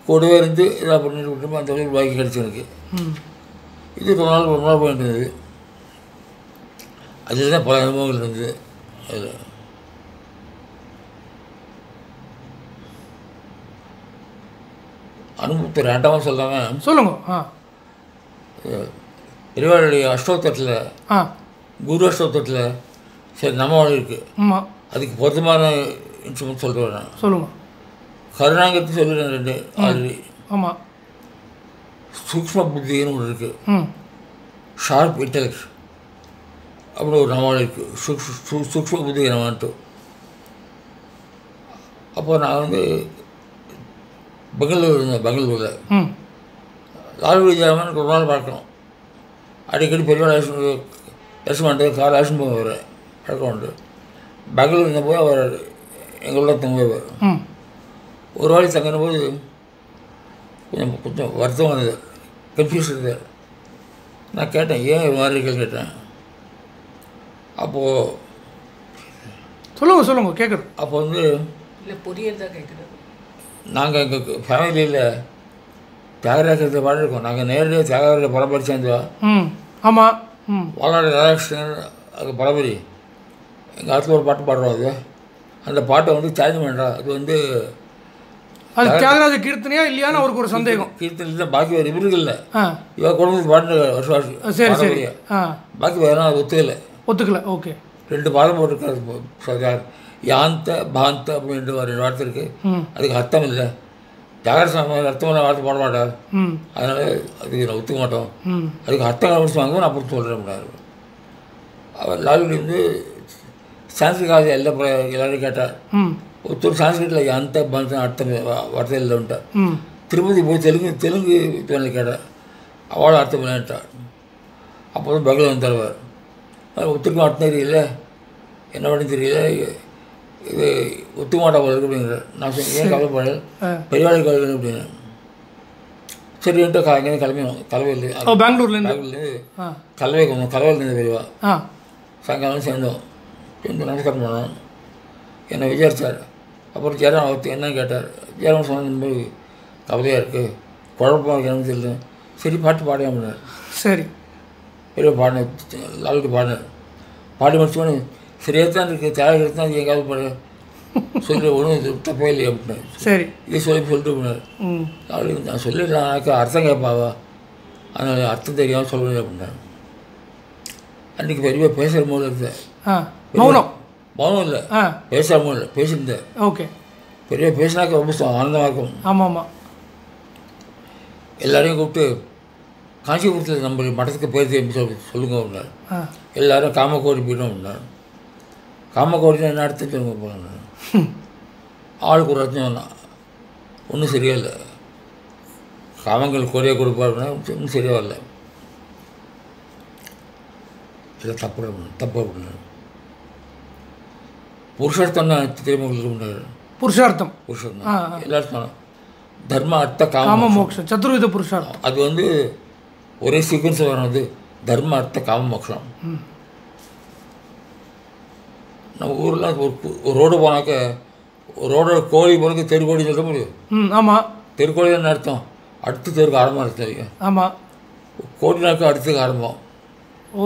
B: கூடவே இருந்து இதாக பண்ணிட்டு விட்டுருப்போம். அந்த வரைக்கும் பாக்கி கிடச்சி எனக்கு. இது ஒரு நாள் போயிட்டு இருந்தது. அதில் தான் பல அனுபவங்கள் இருந்தது. அதில் அனுபவத்தை ரெண்டாமல் சொல்லாமல்
A: சொல்லுங்க.
B: பெரியவாளுடைய அஷ்டோத்தத்தில், குரு அஷ்டோத்தத்தில் சரி நம்ம வாழ் இருக்குது.
A: ஆமாம்,
B: அதுக்கு பொருத்தமான இன்ஸ்ட்ருமெண்ட் சொல்கிறேன் நான்.
A: சொல்லுங்கள்.
B: கருணாங்கத்தை சொல்லிடுறேன் 2 ஆல்ரெடி.
A: ஆமாம்,
B: சூக்ஷ்ம புத்தின்னு ஒன்று இருக்குது,
A: ம்
B: ஷார்ப் இன்டெலெக்ட் அப்படின்னு ஒரு நாவல் இருக்குது, சூக்ஷ்ம புத்தி நாமன்ட்டு. அப்போ நான் வந்து பெங்களூர் இருந்தேன். பெங்களூரில் லால் விஜயராமன் ஒரு நாள் பார்க்கணும். அடிக்கடி பெரியவாள் தரிசனம் பண்ணுறது கார் ஆக்ஷன் போய் வரேன் பழக்கம் உண்டு. பெங்களூர் இருந்தபோது அவர் எங்களோட தங்குவார். ஒரு வாட்டி தங்கின போது கொஞ்சம் வருத்தம் வந்தது, கன்ஃபியூஸ் இருந்தது. நான் கேட்டேன், ஏன் ஒரு மாதிரி இருக்கேன்னு கேட்டேன். அப்போது
A: சொல்லுங்கள் கேட்குறேன்.
B: அப்போ வந்து
C: இல்லை புரியறதா கேட்குறது.
B: நாங்கள் எங்கள் ஃபேமிலியில் தியாகராஜத்தை பாடிருக்கோம். நாங்கள் நேரடியாக தியாகராஜ பரம்பரை சேர்ந்தவா.
A: ஆமாம்,
B: வாலாடி ராதாகிருஷ்ணன் அது பரம்பரை. எங்கள் ஆற்றுல ஒரு பாட்டு பாடுறோம். அது அந்த பாட்டை வந்து சேஞ்ச் பண்ணுறா. அது வந்து
A: அது தியாகராஜ கீர்த்தனையா இல்லையான்னு அவருக்கு ஒரு சந்தேகம்.
B: கீர்த்தனை இல்லை, பாக்கி வேறு இவருக்கு இல்லை. இவ குழந்தை பாட்டு வருஷம்
A: சரி சரி.
B: பாக்கி வேறு அது ஒத்துக்கலை.
A: ஓகே.
B: 2 பாதம் போட்டிருக்காரு. யாந்த பாந்த அப்படின்ற 2 வார்த்தை இருக்குது. அதுக்கு அர்த்தம் இல்லை. தியாகராஜ அர்த்தம் வார்த்தை போட மாட்டார். அதனால் அதுக்கு நான் ஒத்துக்க மாட்டோம். அதுக்கு அர்த்தம் கண்டுபிடிச்சுவாங்க, நான் அப்புறம் சொல்கிறேன் அப்படின்னாரு. அவர் லால்குடி வந்து சான்ஸ்கிரிட் காலேஜ் எல்லாரும் கேட்டார். ஒருத்தர் சான்ஸ்கிரிட்டில் யாந்த பாந்த அர்த்தம் வார்த்தை இல்லைன்ட்டார். திருப்பதி போய் தெலுங்கு தோணில் கேட்டார். அவளோட அர்த்தம் இல்லைன்ட்டார். அப்போ தான் பெங்களூர் வந்தார். ஒத்துக்கும் அர்த்தம் தெரியல, என்ன பண்ணி தெரியல, இது ஒத்துக்க மாட்டா போல இருக்கு அப்படிங்கிறார். நான் சொன்னேன், ஏன் கவலைப்படல, பெரியவாளை கவலை அப்படின்னு. சரின்ட்டு இங்கேருந்து கிளம்பினோம். கலவையில் பெங்களூர்லேருந்து கலவையிலேருந்து பெரியவா சாயங்காலம் சேர்ந்தோம். நமஸ்காரம் பண்ணோம். என்னை விசாரித்தார். அப்புறம் ஜெயராம் அவர்த்து என்னன்னு கேட்டார். ஜெயராம் சொன்ன போய் கவலையாக இருக்குது, குழப்பமாக எனக்கு தெரியல. சரி பாட்டு பாடியா அப்படின்னார்.
A: சரி
B: பெரிய பாடினேன், லாலுக்கு பாடினேன். பாடி முடிச்சோன்னு சரியாக தான் இருக்குது, தேவை தான் அது எங்காவது பாடு சொல்லி ஒன்றும் தப்பே இல்லை அப்படின்னாரு.
A: சரி
B: இது சொல்லிட்டு அப்படின்னாரு. லாலுக்கு நான் சொல்லிடலாம்னாக்கா அர்த்தம் கேட்பாவா, அதனால் அர்த்தம் தெரியாமல் சொல்ல முடியாது அப்படின்னாரு. அன்றைக்கி பெரிய பேசுகிற போது இருந்தேன். மௌனம் இல்லை, பேசுகிற போது இல்லை, பேசியிருந்தேன்.
A: ஓகே.
B: பெரிய பேசினாக்க ரொம்ப ஆனந்தமாக இருக்கும்.
A: ஆமாம்.
B: எல்லாரையும் கூப்பிட்டு காஞ்சிபுரத்தில் நம்ம மடத்துக்கு பேர் சொல்லுங்க அப்படின்னாரு. எல்லோரும் காமக்கோடி போயிட்டோம் அப்படின்னாரு. காமக்கோடி என்ன அடுத்து சொல்லுங்க போனார். ஆளுக்கு ஒரு அர்த்தம் ஒன்றும் சரியா இல்லை. காமங்கள் கோரியா கொடுப்பா அப்படின்னா ஒன்றும் சரியாக வரல. இல்லை தப்பு அப்படின்னாரு. புருஷார்த்தம்னா திருமணங்களுக்கு உண்டாரு. புருஷார்த்தம் எல்லாரும் சொன்னோம். தர்ம அர்த்த காம மோட்சம், சதுர்வித புருஷார்த்தம். அது வந்து ஒரே சீக்வன்ஸ் வரும். அது தர்ம அர்த்த காம மோட்சம். நம்ம ஊரில் ஒரு ரோடு போனாக்க ஒரு ரோடோட கோழி போனக்கு தெருக்கோழி சொல்ல முடியும். ஆமாம், தெருக்கோழி என்ன அர்த்தம், அடுத்த தெருக்கு ஆரம்பம் அர்த்தம். ஆமாம், கோடினாக்க அடுத்ததுக்கு ஆரம்பம். ஓ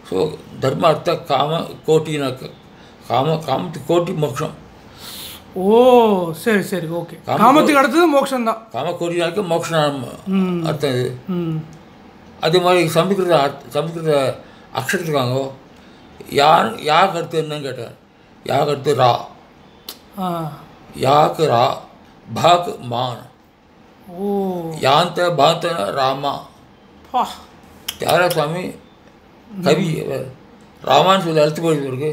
B: ஸோ தர்ம அர்த்த காம கோட்டினாக்க காமத்துக்கு கோட்டி மோட்சம்.
A: ஓ சரி சரி ஓகே. காமத்துக்கு அடுத்தது மோட்சம் தான்.
B: காம கோட்டினாக்க மோட்சம் அர்த்தம் இது. அதே மாதிரி சம்ஸ்கிருத அக்ஷரத்துக்காங்க யாருக்கு அடுத்து என்னன்னு கேட்டார். யாருக்கு அடுத்து ரா, யாக்கு ரா, பாக்கு மான்.
A: ஓ
B: யாந்த பாத்த ராமா. தியாகராஜசாமி கவி ராமான்னு சொல்லி அழுத்து போயிட்டு இருக்கு.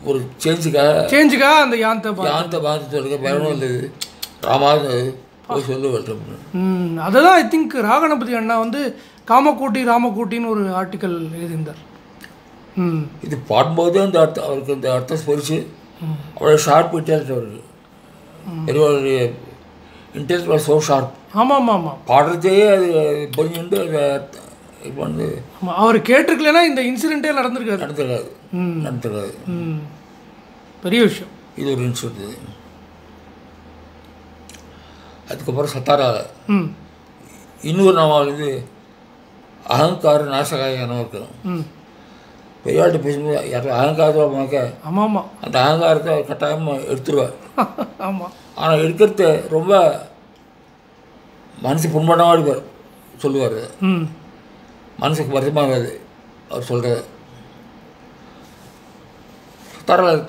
B: ஒரு சேஞ்சுக்காக அந்த யாந்த பாத்து சொல்லுங்க. வேற ஒன்றும் இல்லை, ராமா போய் சொல்லு.
A: அதுதான் ஐ திங்க் ராகணபதி அண்ணா வந்து ராமகோட்டின்னு ஒரு ஆர்டிக்கல் எழுதியிருந்தார்.
B: இது பாடும்போது அந்த அர்த்தம் அவருக்கு அந்த அர்த்தம் ஸ்பரிச்சு அவ்வளோ ஷார்ப் இன்டெலிஜென்ட் அவருக்கு. பெரிய இன்டெலிஜென்ட் வாஸ் ஸோ ஷார்ப்.
A: ஆமாம் ஆமாம்.
B: பாடுறதே அது புரிஞ்சுட்டு அதை இப்போ வந்து
A: அவர் கேட்டிருக்கலன்னா இந்த இன்சிடென்ட்டே நடந்திருக்காது. பெரிய விஷயம்.
B: இது ஒரு இன்சிடென்ட். அதுக்கப்புறம் சத்தாராவில் இன்னொரு நாவல் இது அகங்கார நாசகாயனம் இருக்கணும். பெரியாள்கிட்ட பேசும்போது யாரும் அகங்காரத்தில் போனாக்க
A: ஆமாம்
B: அந்த அகங்காரத்தை கட்டாயமாக எடுத்துருவார்.
A: ஆமாம்.
B: ஆனால் எடுக்கிறது ரொம்ப மனசு புண்படமாக இருப்பார், சொல்லுவார். மனசுக்கு வருத்தமாகாது அவர் சொல்கிறது.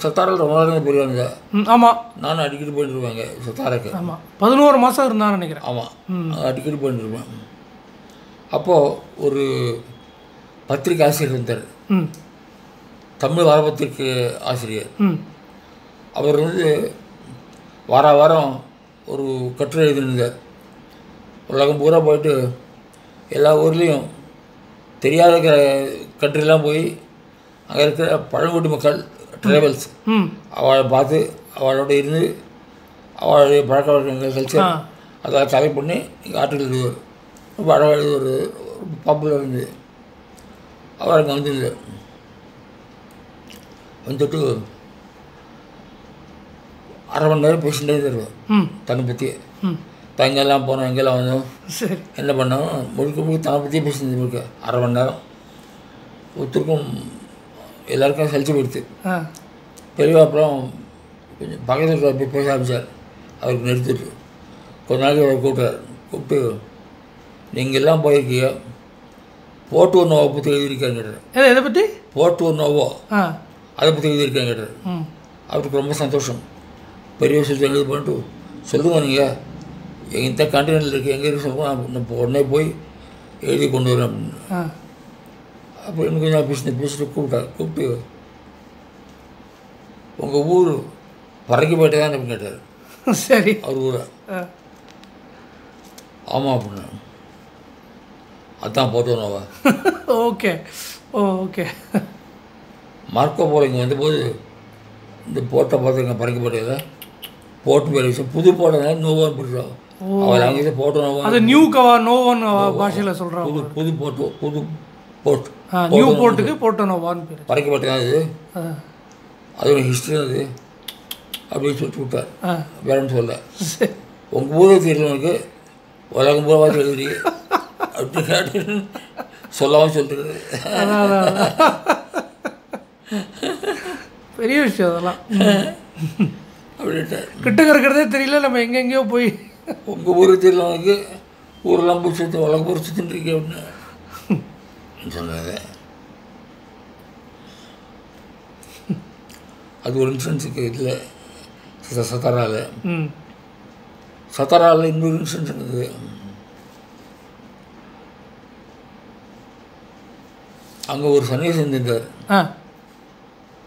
B: சத்தாரில் ரொம்ப நேரம் போயிருவாங்க.
A: ஆமாம்,
B: நானும் அடிக்கடி போயிட்டு இருவாங்க சத்தாருக்கு.
A: ஆமாம், 11 மாதம் இருந்தான்னு நினைக்கிறேன்.
B: ஆமாம், அடிக்கடி போயிட்டு இருப்பேன். அப்போது ஒரு பத்திரிக்கை ஆசிரியர் இருந்தார், தமிழ் வாரபத்திரிக்கை ஆசிரியர். அவர் வந்து வாரம் ஒரு கட்டுரை எழுதியிருந்தார். உலகம் பூரா போயிட்டு எல்லா ஊர்லேயும் தெரியாத கண்ட்ரிலாம் போய் அங்கே இருக்கிற பழங்குடி மக்கள் ட்ரைபல்ஸ் அவளை பார்த்து அவளோட இருந்து அவளுடைய பழக்க வழக்கங்கள் கல்ச்சர் அதை கலெக்ட் பண்ணி இங்கே ஆர்டிக்கல் எழுதுவார். ரொம்ப அழகாக எழுதுவார், ரொம்ப பாப்புலர் இருந்தது. அவர் அங்கே வந்துருந்தார். வந்துட்டு அரை மணி நேரம் பேசிகிட்டே தருவார் தன்னை பற்றி. இப்போ எங்கெல்லாம் போனோம், எங்கெல்லாம் வந்தோம், என்ன பண்ணோம், முழுக்க தன்னை பற்றியே பேசினது. முழுக்க அரை மணி நேரம் ஒருத்தருக்கும் எல்லாருக்கும் சலிச்சு போயிடுது. பெரியவா அப்புறம் கொஞ்சம் பக்கத்தில் போய் பேச ஆரம்பித்தார். அவருக்கு நிறுத்திட்டு கொஞ்ச நாளைக்கு அவர் கூப்பிட்டு நீங்கள் எல்லாம் போயிருக்கீங்க, போர்ட்டோ நோவை பற்றி எழுதியிருக்காங்க கேட்டார்.
A: எதை பற்றி?
B: போர்ட்டோ நோவோ அதை பற்றி எழுதியிருக்காங்க கேட்டார். அவருக்கு ரொம்ப சந்தோஷம். பெரிய விஷயத்தை எழுதி பண்ணிட்டு சொல்லுங்க, நீங்கள் எந்த கண்டினென்ட்டில் இருக்குது, எங்கே இருக்கு சொல்லுவோம், நான் உடனே போய் எழுதி கொண்டு வரேன் அப்படின்னு. அப்போ இன்னும் கொஞ்சம் பேசிட்டு கூப்பிட்டு உங்கள் ஊர் பறக்கப்பேட்டை தான் அப்படின்னு கேட்டார்.
A: சரி,
B: அவர் ஊரை. ஆமாம் அப்படின்னு. அதுதான் போட்டோ நோவா.
A: Okay okay.
B: மார்க்கோ போல இங்கே வந்தபோது இந்த போட்டை பார்த்துருங்க, பறக்கப்பேட்டையில் போட்டு பேர் விஷயம் புது போட்டதுனால நோவான்னு பிடிச்சோம். அவர் அங்கே போட்டோ நோவா, அது
A: நியூ நோவான்னு பாஷையில் சொல்கிறாங்க.
B: புது போட்டு புது போட்டு
A: நியூ போர்ட்டுக்கு போட்டோ நோவான்னு பேர்.
B: பறக்கப்பேட்டை தான் இது, அது ஒரு ஹிஸ்ட்ரி அது அப்படின்னு சொல்லிட்டு விட்டார். வேறன்னு சொல்ல, உங்கள் ஊரை தெரியலவனுக்கு உலகம் பூரா எழுதி அப்படி கேட்டு சொல்லாமல் சொல்லிட்டு
A: பெரிய விஷயம் அதெல்லாம்.
B: அப்படின்ட்டு
A: கிட்ட இருக்கிறதே தெரியல, நம்ம எங்கெங்கேயோ போய்
B: உங்கள் ஊரை தெரியலவனுக்கு ஊரெல்லாம் போய் சுற்றி உலகம் பூரா சுற்றின்னு இருக்கேன் அப்படின்னு சொன்னாங்க. அது ஒரு இன்சூரன்ஸுக்கு இதில் சத்தாராவில் இன்னொரு இன்சூரன்ஸ் இருக்குது. அங்கே ஒரு சன்னியாசி இருந்திருந்தார்.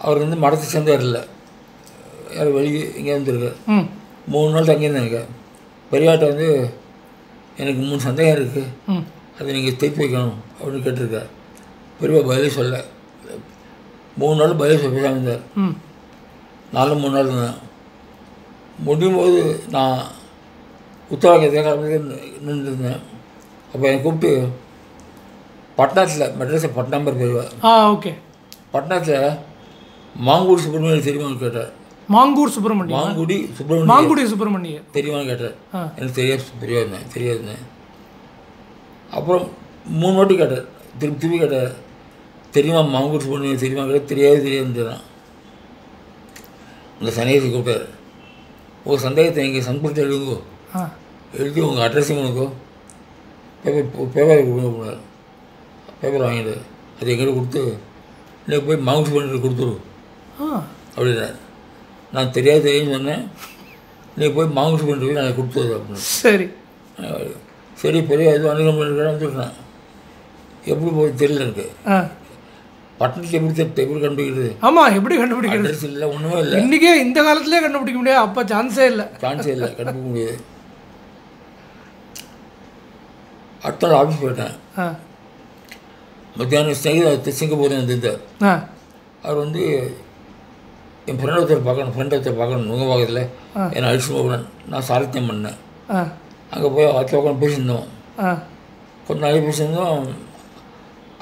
B: அவர் வந்து மடத்தை சேர்ந்தார், இல்லை யார் வெளியே இங்கே வந்துருக்கார். 3 நாள் தங்கியிருந்தாங்க. பெரியாட்ட வந்து எனக்கு 3 சந்தேகம் இருக்குது, அதை நீங்கள் திருப்பி வைக்கணும் அப்படின்னு கேட்டிருக்கார். பெரியவா பதிலே சொல்ல. 3 நாள் பதிலே சொல்ல பேசாமல் இருந்தார். 3 நாள் இருந்தேன். முடியும் போது நான் உத்தரவாதத்துக்கு நின்றுருந்தேன். அப்போ என்னை கூப்பிட்டு பட்னாத்தில், மெட்ராஸில் பட்னாம்பர் பெரியவா.
A: ஓகே.
B: பட்னாத்தில் மாங்கூடி சுப்பிரமணியம் தெரியுமான்னு கேட்டார்.
A: மாங்குடி சுப்பிரமணியம்
B: தெரியுமான்னு கேட்டார். எனக்கு தெரியாதுண்ணே. அப்புறம் 3 வாட்டி கேட்டார், திருப்பி கேட்டார், தெரியுமா மாங்குடி பொண்ணு தெரியுமா கிடையாது தெரியாதுன்றான். இந்த சன்னியாசி கூப்பிட்டார், ஒரு சந்தேகத்தை எங்கள் சன்புறத்தை எழுதுங்கோ, எழுதி உங்கள் அட்ரஸையும் உனக்கோ பேப்பர் கொடுங்க போனார். பேப்பர் வாங்கிட்டு அது எங்கிட்ட கொடுத்து நீ போய் மாங்குடி பொண்ணு கொடுத்துரு அப்படின்னார். நான் தெரியாதுன்னு சொன்னேன். நீ போய் மாங்குடி பொண்ணு போய் நான் கொடுத்துரு அப்படின்னு.
A: சரி
B: சரி பெரிய இது அனுகூலம் பண்ணிருக்கான்னு சொல்கிறேன். எப்படி போய் தெரியல எனக்கு. பட்டணத்தில் எப்படி கண்டுபிடிக்கிறது?
A: ஆமாம், எப்படி கண்டுபிடிக்கிறது?
B: அட்ரஸ் இல்லை, ஒன்றுமே இல்லை.
A: இன்றைக்கே இந்த காலத்துலேயே கண்டுபிடிக்க முடியாது, அப்போ சான்ஸே இல்லை.
B: கண்டுபிடிக்க முடியாது. அடுத்த நாள் ஆஃபீஸ் போயிட்டேன். மத்தியானம் சிங்கப்பூர் வந்துருந்தார். அவர் வந்து என் ஃப்ரெண்ட் ஒருத்தர் பார்க்கணும் நுங்க பக்கத்தில் என்னை அழிச்சு போகணும். நான் சாரத்தியம் பண்ணேன். அங்கே போய் அவர்கிட்ட உட்காந்து பேசியிருந்தோம். கொஞ்சம் நாளைக்கு பேசியிருந்தோம்.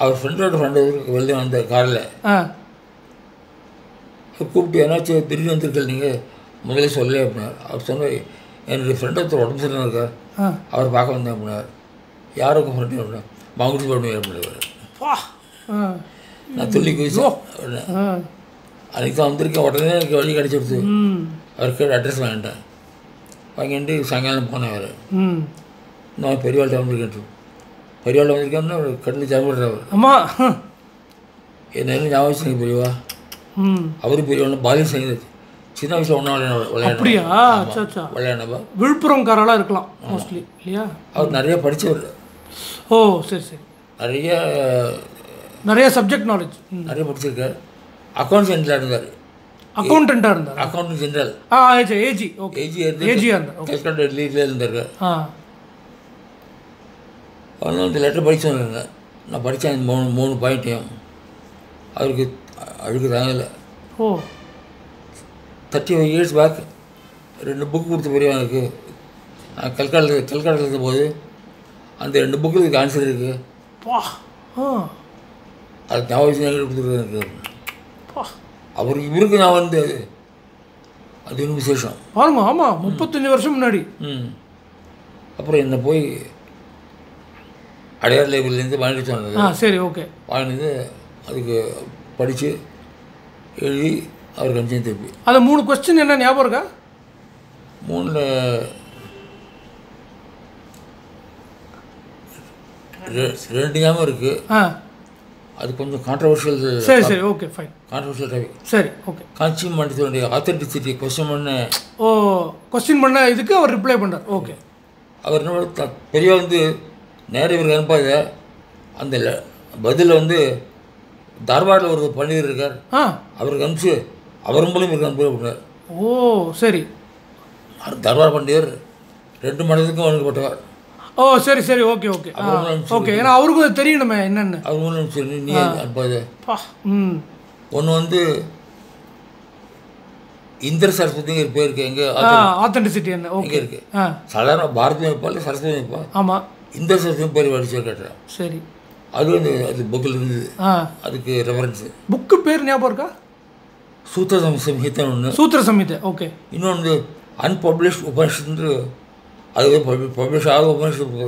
B: அவர் ஃப்ரெண்டு வெளியே வந்தார் காரில். கூப்பிட்டு ஏன்னாச்சும் திடீர்னு வந்திருக்கல நீங்கள் முதல்ல சொல்லலை அப்படின்னார். அவர் சொன்னார், என்னுடைய ஃப்ரெண்டு ஒருத்தர் உடம்பு சரியாக இருக்கார், அவர் பார்க்க வந்தேன் அப்படின்னார். யாருக்கும் ஃப்ரெண்டு அப்படின்னா மாங்குடி போடணும் அப்படின்னார். நான் துள்ளி குதிச்சோம். அன்றைக்கி தான் வந்திருக்கேன். உடனே எனக்கு வழி கிடச்சிடுச்சு. அவருக்கு அட்ரஸ் வாங்கிட்டேன். வாங்கிட்டு சாயங்காலம் போனேன். அவர் நான் பெரியவாள்கிட்ட வந்திருக்கேன். பெரியவாள்கிட்ட வந்திருக்கேன்னு ஒரு கண்ணில் ஜாமடுறார்.
A: ஆமாம்,
B: என்ன ஞாபகம் வச்சுங்க பெரியவா. அவரும் பெரியவாள் பாலியல் சங்கீதம் சின்ன வயசில் ஒன்றா விளையாடப்பா.
A: விழுப்புரம்காரெல்லாம் இருக்கலாம் மோஸ்ட்லி இல்லையா?
B: அவர் நிறைய படித்தவர்.
A: ஓ சரி சரி.
B: நிறைய
A: சப்ஜெக்ட் நாலேஜ்
B: நிறைய படிச்சிருக்கார். அக்கௌண்ட் ஜெனரலாக இருந்தார்.
A: அக்கௌண்டண்ட்டாக இருந்தார்.
B: அக்கௌண்ட் ஜெனரல்
A: ஏஜி
B: கல்கட்டா டெல்லியில் இருந்தார். அவனும் இந்த லெட்டர் படித்து வந்தாங்க. நான் படித்தேன் மூணு பாயிண்ட்டையும். அவருக்கு அழுக்கு தாங்கலை. 35 years பேக் 2 புக்கு கொடுத்த பெரியவன் எனக்கு. நான் கல்கட்டாவில் இருந்தபோது அந்த 2 புக்கு இதுக்கு ஆன்சர் இருக்குது. அது ஞாபகம் எங்கிட்ட கொடுத்துருது எனக்கு. இவருக்கு நான் வந்து அது இன்னும் விசேஷம்
A: பாருங்க. ஆமாம், 35 வருஷம் முன்னாடி.
B: அப்புறம் என்னை போய் அடையார் லைப்ரரியிலேருந்து வாங்கிட்டு சொன்னது.
A: சரி ஓகே.
B: வாங்கினது அதுக்கு படித்து எழுதி அவருக்கு அனுப்பிச்சு திருப்பி.
A: அந்த 3 கொஸ்டின் என்ன ஞாபகம் இருக்கா?
B: 3ல் 2 ஞாபகம் இருக்குது. அது கொஞ்சம் கான்ட்ரவர்ஷியல்.
A: சரி சரி ஓகே ஃபைன்.
B: Controversial topic.
A: சரி ஓகே.
B: காஞ்சி மண்டலத்தினுடைய ஆத்தென்டிசிட்டி கொஸ்டின்
A: பண்ண இதுக்கு அவர் ரிப்ளை பண்ணார். ஓகே.
B: அவர் என்ன பெரியவா வந்து நேரம் இவருக்கு அனுப்பாத அந்த பதில் வந்து தார்வாடில் ஒரு பண்டிதர் இருக்கார், அவருக்கு அனுப்பிச்சு அவர் மூலம் இவருக்கு அனுப்பி அப்படின்னார்.
A: ஓ சரி.
B: தார்வாட் பண்டிதர் 2 மண்டலத்துக்கும் வழங்கப்பட்டவர்.
A: ஓ சரி சரி ஓகே ஓகே ஓகே. ஏன்னா அவருக்கும் அது தெரியணுமே என்னென்னு.
B: அவர் மூலம் சரி நீ அனுப்பாத. ஒன்று வந்து இந்திர சரஸ்வதிங்கிற பேர் இருக்குது. எங்கே
A: ஆத்தென்டிசிட்டி என்ன ஓகே
B: இருக்குது. சாதாரண பாரதி வைப்பாள் சரஸ்வதி வைப்பா.
A: ஆமாம்,
B: இந்திர சரஸ்வதி பேர் படிச்சு கேட்டேன்.
A: சரி.
B: அது வந்து அது புக்கில் இருந்தது. அதுக்கு ரெஃபரன்ஸு.
A: புக்கு பேர் ஞாபகம் இருக்கா?
B: சூத்திர சம்ஹிதா ஒன்று.
A: சூத்திர சம்ஹிதா ஓகே.
B: இன்னொன்று அன்பப்ளிஷ்ட் உபனிஷத்து. அது பப்ளிஷ் ஆக உபனிஷத்து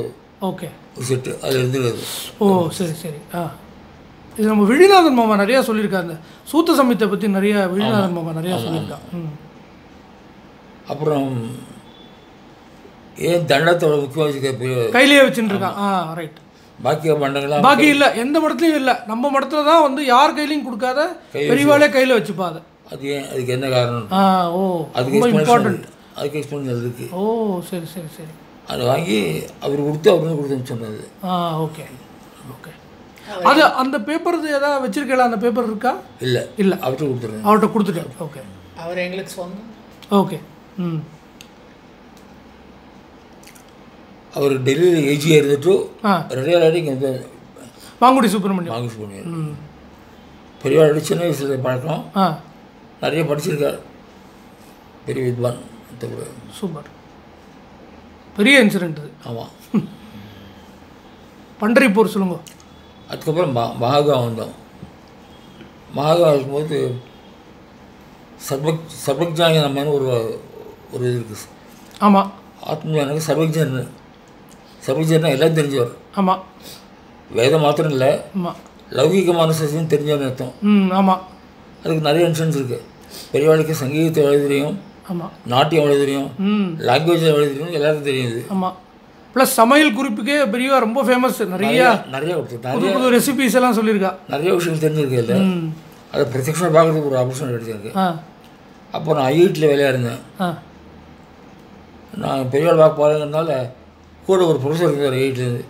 A: ஓகே
B: செட்டு அதில் இருந்துருது.
A: ஓ சரி சரி. இது நம்ம விழிநாதன் மாமா நிறையா சொல்லியிருக்காங்க. சூத்த சம்ஹிதை பற்றி விழிநாதன் மாமா நிறையா சொல்லியிருக்காங்க.
B: அப்புறம் ஏன் தண்டத்தோட முக்கியமாக வச்சுக்க
A: கையிலேயே வச்சுட்டு இருக்கான். ரைட்.
B: பாக்கி மண்டங்கள்லாம்
A: பாக்கி இல்லை, எந்த மடத்துலையும் இல்லை. நம்ம மடத்துல தான் வந்து யார் கையிலையும் கொடுக்காத பெரியவாளே கையில் வச்சுப்பாது.
B: அது ஏன், அதுக்கு என்ன காரணம்?
A: ஓ அதுக்கு இம்பார்ட்டன்ட்.
B: அதுக்கு எக்ஸ்பிளேஷன் இருக்குது.
A: ஓ சரி சரி சரி.
B: அதை வாங்கி அவர் கொடுத்து அவர் கொடுத்துன்னு சொன்னது.
A: Okay okay. அது அந்த பேப்பர் ஏதாவது வச்சிருக்கல? அந்த பேப்பர் இருக்கா? இல்லை இல்லை,
B: அவர்கிட்ட கொடுத்துருங்க.
A: அவர்கிட்ட கொடுத்துட்டேன். ஓகே.
C: அவர் எங்களுக்கு சொந்தம்.
A: ஓகே.
B: அவர் டெல்லியில் ஏஜியாக இருந்துட்டு ரிட்டையர் ஆகிட்டு இங்கே வந்து
A: மாங்குடி சுப்பிரமணியம்
B: பெரியவாள் சின்ன வயசில் பழக்கம். நிறைய படிச்சிருக்கார். பெரிய வித்வான்.
A: சூப்பர். பெரிய இன்சிடென்ட் அது.
B: ஆமாம்.
A: பண்டரிப்பூர் சொல்லுங்க.
B: அதுக்கப்புறம் மகாகா வந்தோம். மகாகா இருக்கும்போது சர்வஜானி நம்மன்னு ஒரு இது இருக்குது.
A: ஆமாம்.
B: ஆத்மஜானுக்கு சர்வஜன். சர்வஜன்னா எல்லாம் தெரிஞ்சவர்.
A: ஆமாம்.
B: வேதம் மாத்திரம் இல்லை, லௌகிகமான சசின்னு தெரிஞ்சவன் அர்த்தம்.
A: ஆமாம்.
B: அதுக்கு நிறைய இன்சூரன்ஸ் இருக்குது. பெரியவாளுக்கு சங்கீதத்தை எழுத தெரியும்,
A: ஆமாம்,
B: நாட்டியம் எழுத தெரியும், லாங்குவேஜ் எழுத தெரியும், எல்லாருக்கும் தெரியுது.
A: ஆமாம். ப்ளஸ் சமையல் குறிப்புக்கே பெரியவா ரொம்ப ஃபேமஸ். நிறைய புது புது ரெசிபிஸ் எல்லாம் சொல்லியிருக்கா. நிறைய
B: விஷயங்கள் தெரிஞ்சிருக்கு. இல்லை அதை பிரத்யட்சமாக பார்க்குறதுக்கு ஒரு ஆப்பர்ச்சுனிட்டி கிடைச்சிருக்கு. அப்போ நான் ஐஐடியில் வேலையாக இருந்தேன். நான் பெரியவாள் பார்க்க போகிறதுனால கூட ஒரு ப்ரொஃபஸர் இருந்தார் ஐஐடிலேருந்து.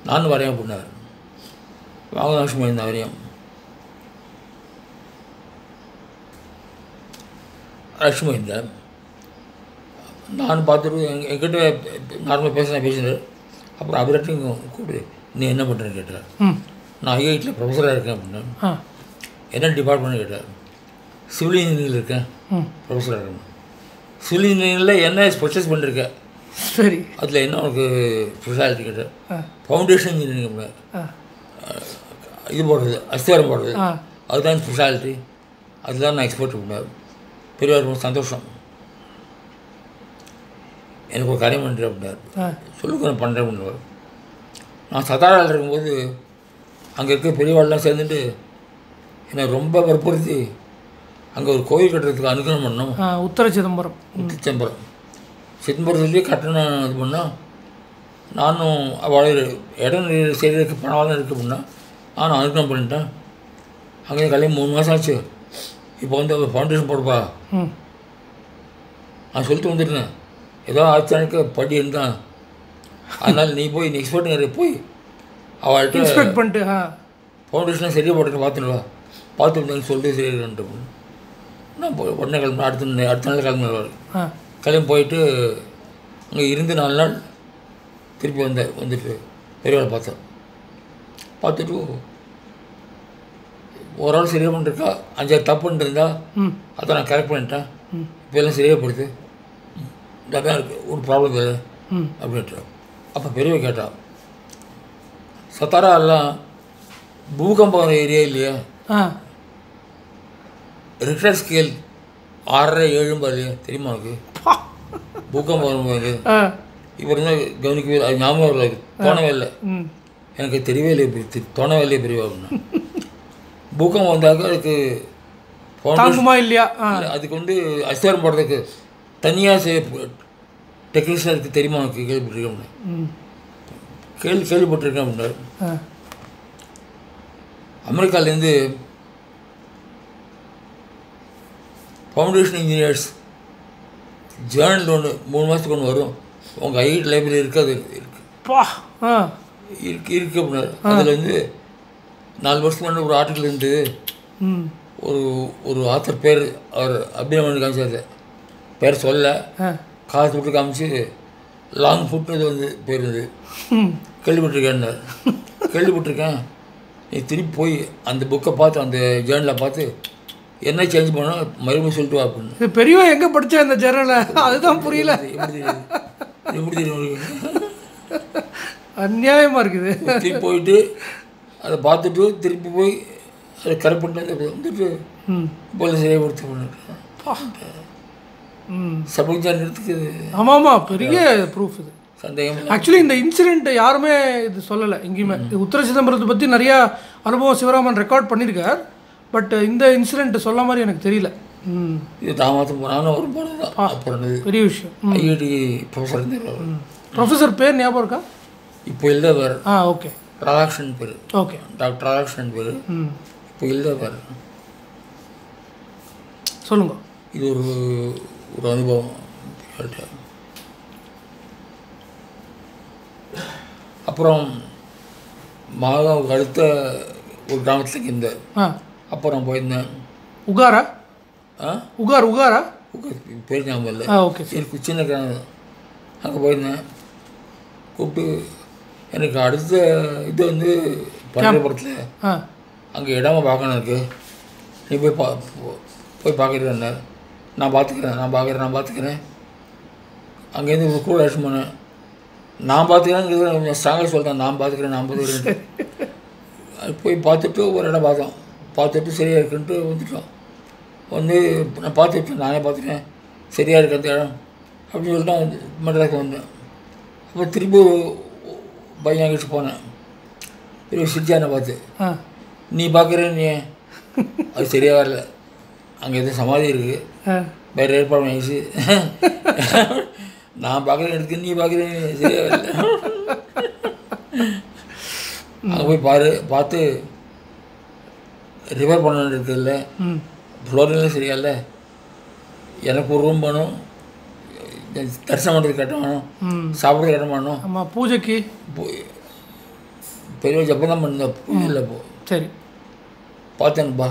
B: நானும் வரையான் பண்ணார். வாங்கலட்சுமி இருந்தேன் வரையும். லட்சுமி இருந்தேன். நான் பார்த்துட்டு என்கிட்ட நார்மலாக பேசினார். அப்புறம் அவர்கிட்டையும் கூப்பிடு, நீ என்ன பண்ணுறேன்னு கேட்டார். நான் ஐஐடியில் ப்ரொஃபஸராக இருக்கேன் அப்படின்னா. என்ன டிபார்ட்மெண்ட் கேட்டார். சிவில் இன்ஜினியரிங் இருக்கேன், ப்ரொஃபஸராக இருக்கேன். சிவில் இன்ஜினியரிங்கில் என்ன ஸ்பெஷலைஸ் பண்ணியிருக்கேன்,
A: சரி,
B: அதில் என்ன உனக்கு ஸ்பெஷாலிட்டி கேட்டார். ஃபவுண்டேஷன் இன்ஜினியரிங் அப்படின்னா இது போடுறது, அஸ்திவாரம் போடுறது, அதுதான் ஸ்பெஷாலிட்டி, அதுதான் நான் எக்ஸ்போர்ட் பண்ணேன். பெரியவர் ரொம்ப சந்தோஷம். எனக்கு ஒரு காரியம் பண்ணுறேன் அப்படின்னார். சொல்லுங்க நான் பண்ணுறேன் அப்படின்னார். நான் சதாராவில் இருக்கும்போது அங்கே இருக்க பெரியவாள்லாம் சேர்ந்துட்டு என்னை ரொம்ப வற்புறுத்தி அங்கே ஒரு கோயில் கட்டுறதுக்கு அனுகிரகம் பண்ணோம்.
A: உத்தர சிதம்பரம்.
B: சிதம்பரத்துலேயே கட்டணம் இது பண்ணால் நானும் அவள் இடம் செய்கிறதுக்கு பணம் இருக்குது அப்படின்னா நானும் அனுகிரகம் பண்ணிட்டேன். அங்கே கல்யாணம் 3 மாதம் ஆச்சு. இப்போ வந்து அவள் ஃபவுண்டேஷன் போடுப்பா நான் சொல்லிட்டு வந்துருந்தேன். ஏதோ ஆச்சானுக்கு படி இருந்தான், அதனால் நீ போய் எக்ஸ்பர்ட் நிறைய போய் அவள்கிட்ட
A: இன்ஸ்பெக்ட் பண்ணிட்டு
B: ஃபவுண்டேஷனாக சரியாக போட்டுருக்க பார்த்துடுவா, பார்த்து வந்தேன்னு சொல்லிட்டு சரின்ட்டு நான் போய் உடனே கிளம்பி அடுத்த நாள் கிளம்பிடுவார். கிளம்பி போயிட்டு அங்கே இருந்து 4 நாள் திருப்பி வந்துட்டு பெரியவாளை பார்த்துட்டு ஒரு ஆள் சரியாக பண்ணிருக்கா, 5 தப்புன்னு இருந்தால் அதை நான் கரெக்ட் பண்ணிட்டேன். இப்போ எல்லாம் சரியாக படுத்து இதான் இருக்குது, ஒரு ப்ராப்ளம் இல்லை அப்படின்ட்டு. அப்போ பெரியவ கேட்டா, சத்தாரா எல்லாம் பூகம்பம் ஏரியா இல்லையா, ரிக்டர் ஸ்கேல் 6.5 7 இல்லையா தெரியுமா உனக்கு? பூகம்பம் வரும்போது இவர் இருந்தால் கவனிக்கவே இல்லை, அது ஞாபகம் இல்லை, தோணவே இல்லை. எனக்கு தெரியவே இல்லை, தோணவே இல்லையே பெரியவா அப்படின்னா. பூகம்பம் வந்தாக்க அதுக்கு
A: தாங்குமா இல்லையா,
B: அதுக்கு வந்து அஸ்திவாரம் போடுறதுக்கு தனியாக டெக்னீஷியன் இருக்குது தெரியுமா உனக்கு? கேள்விப்பட்டிருக்கேன் கேள்விப்பட்டிருக்கேன் அப்படின்னாரு. அமெரிக்காலேருந்து ஃபவுண்டேஷன் இன்ஜினியர்ஸ் ஜேர்னல் ஒன்று 3 மாதத்துக்கு ஒன்று வரும். உங்கள் ஐஐடி லைப்ரரி இருக்குது, அது இருக்கு அப்படின்னாரு. அதில் வந்து 4 வருஷத்துக்கு முன்னாடி ஒரு ஆர்டிக்கல் இருந்து ஒரு ஆத்தர் பேர் அவர் அபிநமன் காமிச்சார். பேர் சொல்ல காசு விட்டு காமிச்சு லாங் ஃபுட்னு வந்து பேர் இருந்தது. கேள்விப்பட்டிருக்கேன்னார். கேள்விப்பட்டிருக்கேன், நீ திருப்பி போய் அந்த புக்கை பார்த்து அந்த ஜேர்னலை பார்த்து என்ன சேஞ்ச் பண்ணால் மறுபடியும் சொல்லிட்டு வா அப்படின்னு.
A: பெரியவா எங்கே படித்தா இந்த ஜேர்னலை, அதுதான் புரியல.
B: எப்படி தெரியும்?
A: அநியாயமாக இருக்குது.
B: திருப்பி போயிட்டு அதை பார்த்துட்டு திருப்பி போய் அதை கரெக்ட் பண்ணிட்டு வந்துட்டு போல சரியாக கொடுத்து பண்ணிட்டு சபைக்கு.
A: ஆமாம், பெரிய ப்ரூஃப் இது.
B: சந்தேகம்.
A: ஆக்சுவலி இந்த இன்சிடெண்ட் யாருமே இது சொல்லலை எங்கேயுமே. உத்தர சிதம்பரத்தை பற்றி நிறையா அனுபவம் சிவராமன் ரெக்கார்ட் பண்ணியிருக்கார். பட் இந்த இன்சிடெண்ட் சொல்ல மாதிரி எனக்கு தெரியல.
B: இது தாமதம் போனாலும் ஒரு போனது தான். அப்புறம்
A: பெரிய விஷயம்.
B: ஐஐடி ப்ரொஃபஸர் இருந்தார்.
A: ப்ரொஃபஸர் பேர் ஞாபகம் இருக்கா?
B: இப்போ இல்லை வேறு.
A: ஓகே.
B: ராதாகிருஷ்ணன் பேர்.
A: ஓகே.
B: டாக்டர் ராதாகிருஷ்ணன் பேர். இப்போ இல்லை வேறு.
A: சொல்லுங்க.
B: இது ஒரு அனுபவம். அப்புறம் மாதாவுக்கு அடுத்த ஒரு கிராமத்துக்கு இருந்தேன். அப்புறம் போயிருந்தேன்.
A: உகாரா? உகாரா
B: பேர் ஞாபகம் இல்லை.
A: ஓகே.
B: சரி, சின்ன கிராமம். அங்கே போயிருந்தேன். கூப்பிட்டு எனக்கு அடுத்த இது வந்து பள்ளியபுரத்தில் அங்கே இடமா பார்க்கணும் இருக்கு, நீ போய் பார்க்குறேன். நான் பார்த்துக்கிறேன். அங்கேருந்து ஒரு கூட அழைச்சிட்டு போனேன். நான் பார்த்துக்கிறேன் கொஞ்சம் ஸ்ட்ராங்காக சொல்லிட்டேன். நான் பார்த்துக்கிறேன். அது போய் பார்த்துட்டு ஒரு இடம் பார்த்துட்டு சரியாக இருக்குன்ட்டு வந்துட்டோம். வந்து நான் நானே பார்த்துட்டேன் சரியாக இருக்கு அந்த இடம் அப்படின்னு சொல்லிட்டு வந்து மெட்ராஸுக்கு வந்தேன். அப்புறம் திரும்பி பையன் அங்கிட்டு போனேன். பெரிய சிட்டியானை பார்த்து நீ பார்க்குற நீ அது சரியாக வரல, அங்கே எதுவும் சமாதி இருக்குது, வேறு ஏற்பாடு ஆயிடுச்சு, நான் பார்க்குறேன் எடுத்து நீ பார்க்குறேன் சரியாக வரல. அங்கே போய் பார்த்து ரிப்பேர் பண்ண இருக்குல்ல, ஃப்ளோரிங்லாம் சரியா இல்லை, எனக்கு ஒரு ரூம் வேணும், தரிசனம் பண்ணுறதுக்கு கட்ட வேணும், சாப்பிட்றது கட்ட வேணும்.
A: ஆமாம், பூஜைக்கு
B: பெரிய ஜப்பம் தான் பண்ண பூஜை இல்லை. இப்போ
A: சரி
B: பார்த்தேன்ப்பா,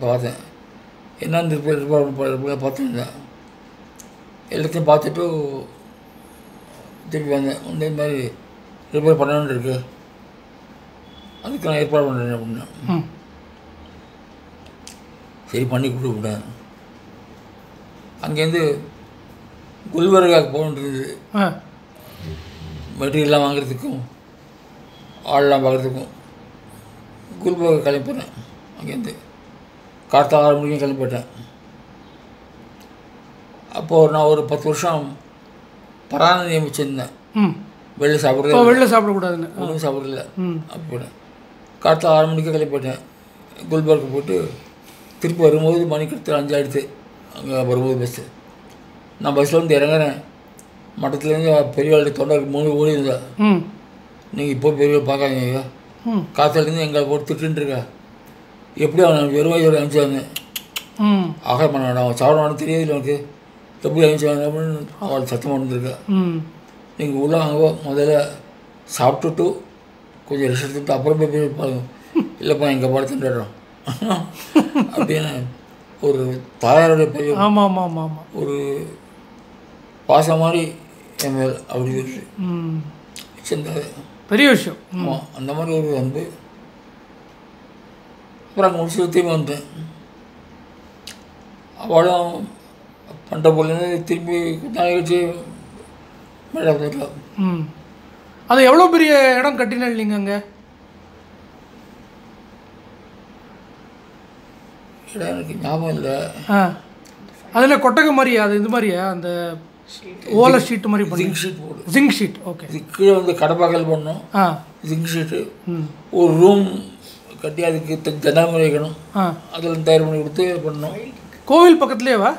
B: பார்த்தேன் என்னன்னு ரிப்பேர் பார்த்துருந்தேன். எல்லாத்தையும் பார்த்துட்டு திருப்பி வந்தேன். இந்த மாதிரி ரிப்பேர் பண்ணணுன்னு இருக்கு, அதுக்கு நான் ஏற்பாடு பண்ணுறேன் அப்படின்னா சரி பண்ணி கொடுத்துட்டேன். அங்கேருந்து குல்பர்காவுக்கு போகணுன்றது, மெட்டீரியல்லாம் வாங்குறதுக்கும் ஆள்லாம் பார்க்குறதுக்கும் குல்பர்கா கிளம்பி போனேன். அங்கேருந்து கார்த்தால 6 மணிக்கு கிளம்பி போயிட்டேன். அப்போது நான் ஒரு 10 வருஷம் பரான நியமிச்சிருந்தேன். வெளில சாப்பிட்றதுன்னு ஒன்றும் சாப்பிட்றதில்ல. அப்போ போனேன், கார்த்தால 6 மணிக்கு கிளம்பி போயிட்டேன். குல்பர்க்கு போய்ட்டு திருப்பி வரும்போது மணிக்கு 5 ஆகிடுச்சு. அங்கே வரும்போது பஸ்ஸு, நான் பஸ்ஸில் வந்து இறங்குறேன். மட்டத்துலேருந்து பெரியவாளுடைய தொண்டை 3 ஓடி இருந்தா, நீங்கள் இப்போ பெரியவாள் பார்க்காதீங்க, காத்தாலேருந்து எங்களை போட்டு திட்டுருக்கா, எப்படி அவன் வெறுவாயோடு அனுப்பிச்சாங்க, ஆக பண்ண வேண்டாம், அவன் சாப்பிட வேணும் தெரியாது இல்லை உனக்கு, எப்படி அனுப்பிச்சாங்க அப்படின்னு அவள் சத்தமாக வந்துருக்கா. நீங்கள் உள்ளே வாங்க, முதல்ல சாப்பிட்டுட்டு கொஞ்சம் ரெஸ்ட் எடுத்துட்டு அப்புறம் போய் பாருங்க, இல்லைப்பா எங்கள் பாட திண்டுறோம் அப்படின்னு ஒரு தாயாருடைய பெரிய ஒரு பாசம் மாதிரி என் மேல் அப்படி வச்சிருந்தாரு.
A: பெரிய விஷயம்.
B: ஆமாம், அந்த மாதிரி ஒரு அன்பு. அப்புறம் அங்கே முடிச்சு திரும்பி வந்தேன். அவளும் பண்ணுற போலேருந்து திரும்பி நாளைக்கு மேடம் போயிடலாம்.
A: அது எவ்வளோ பெரிய இடம் கட்டினா இல்லைங்க அங்கே?
B: இடம் எனக்கு ஞாபகம் இல்லை.
A: அதில் கொட்டகை மாதிரியா, அது இது மாதிரியா, அந்த ஓலை ஷீட் மாதிரி பண்ணி
B: ஷீட் போடு,
A: ஜிங்க் ஷீட். ஓகே,
B: கீழே வந்து கடப்பாக்கல் பண்ணோம், ஜிங்க் ஷீட்டு, ஒரு ரூம் கட்டி அதுக்கு ஜன்னல் வைக்கணும், அதில் தயார் பண்ணி கொடுத்து பண்ணோம்.
A: கோவில் பக்கத்துலேயேவா?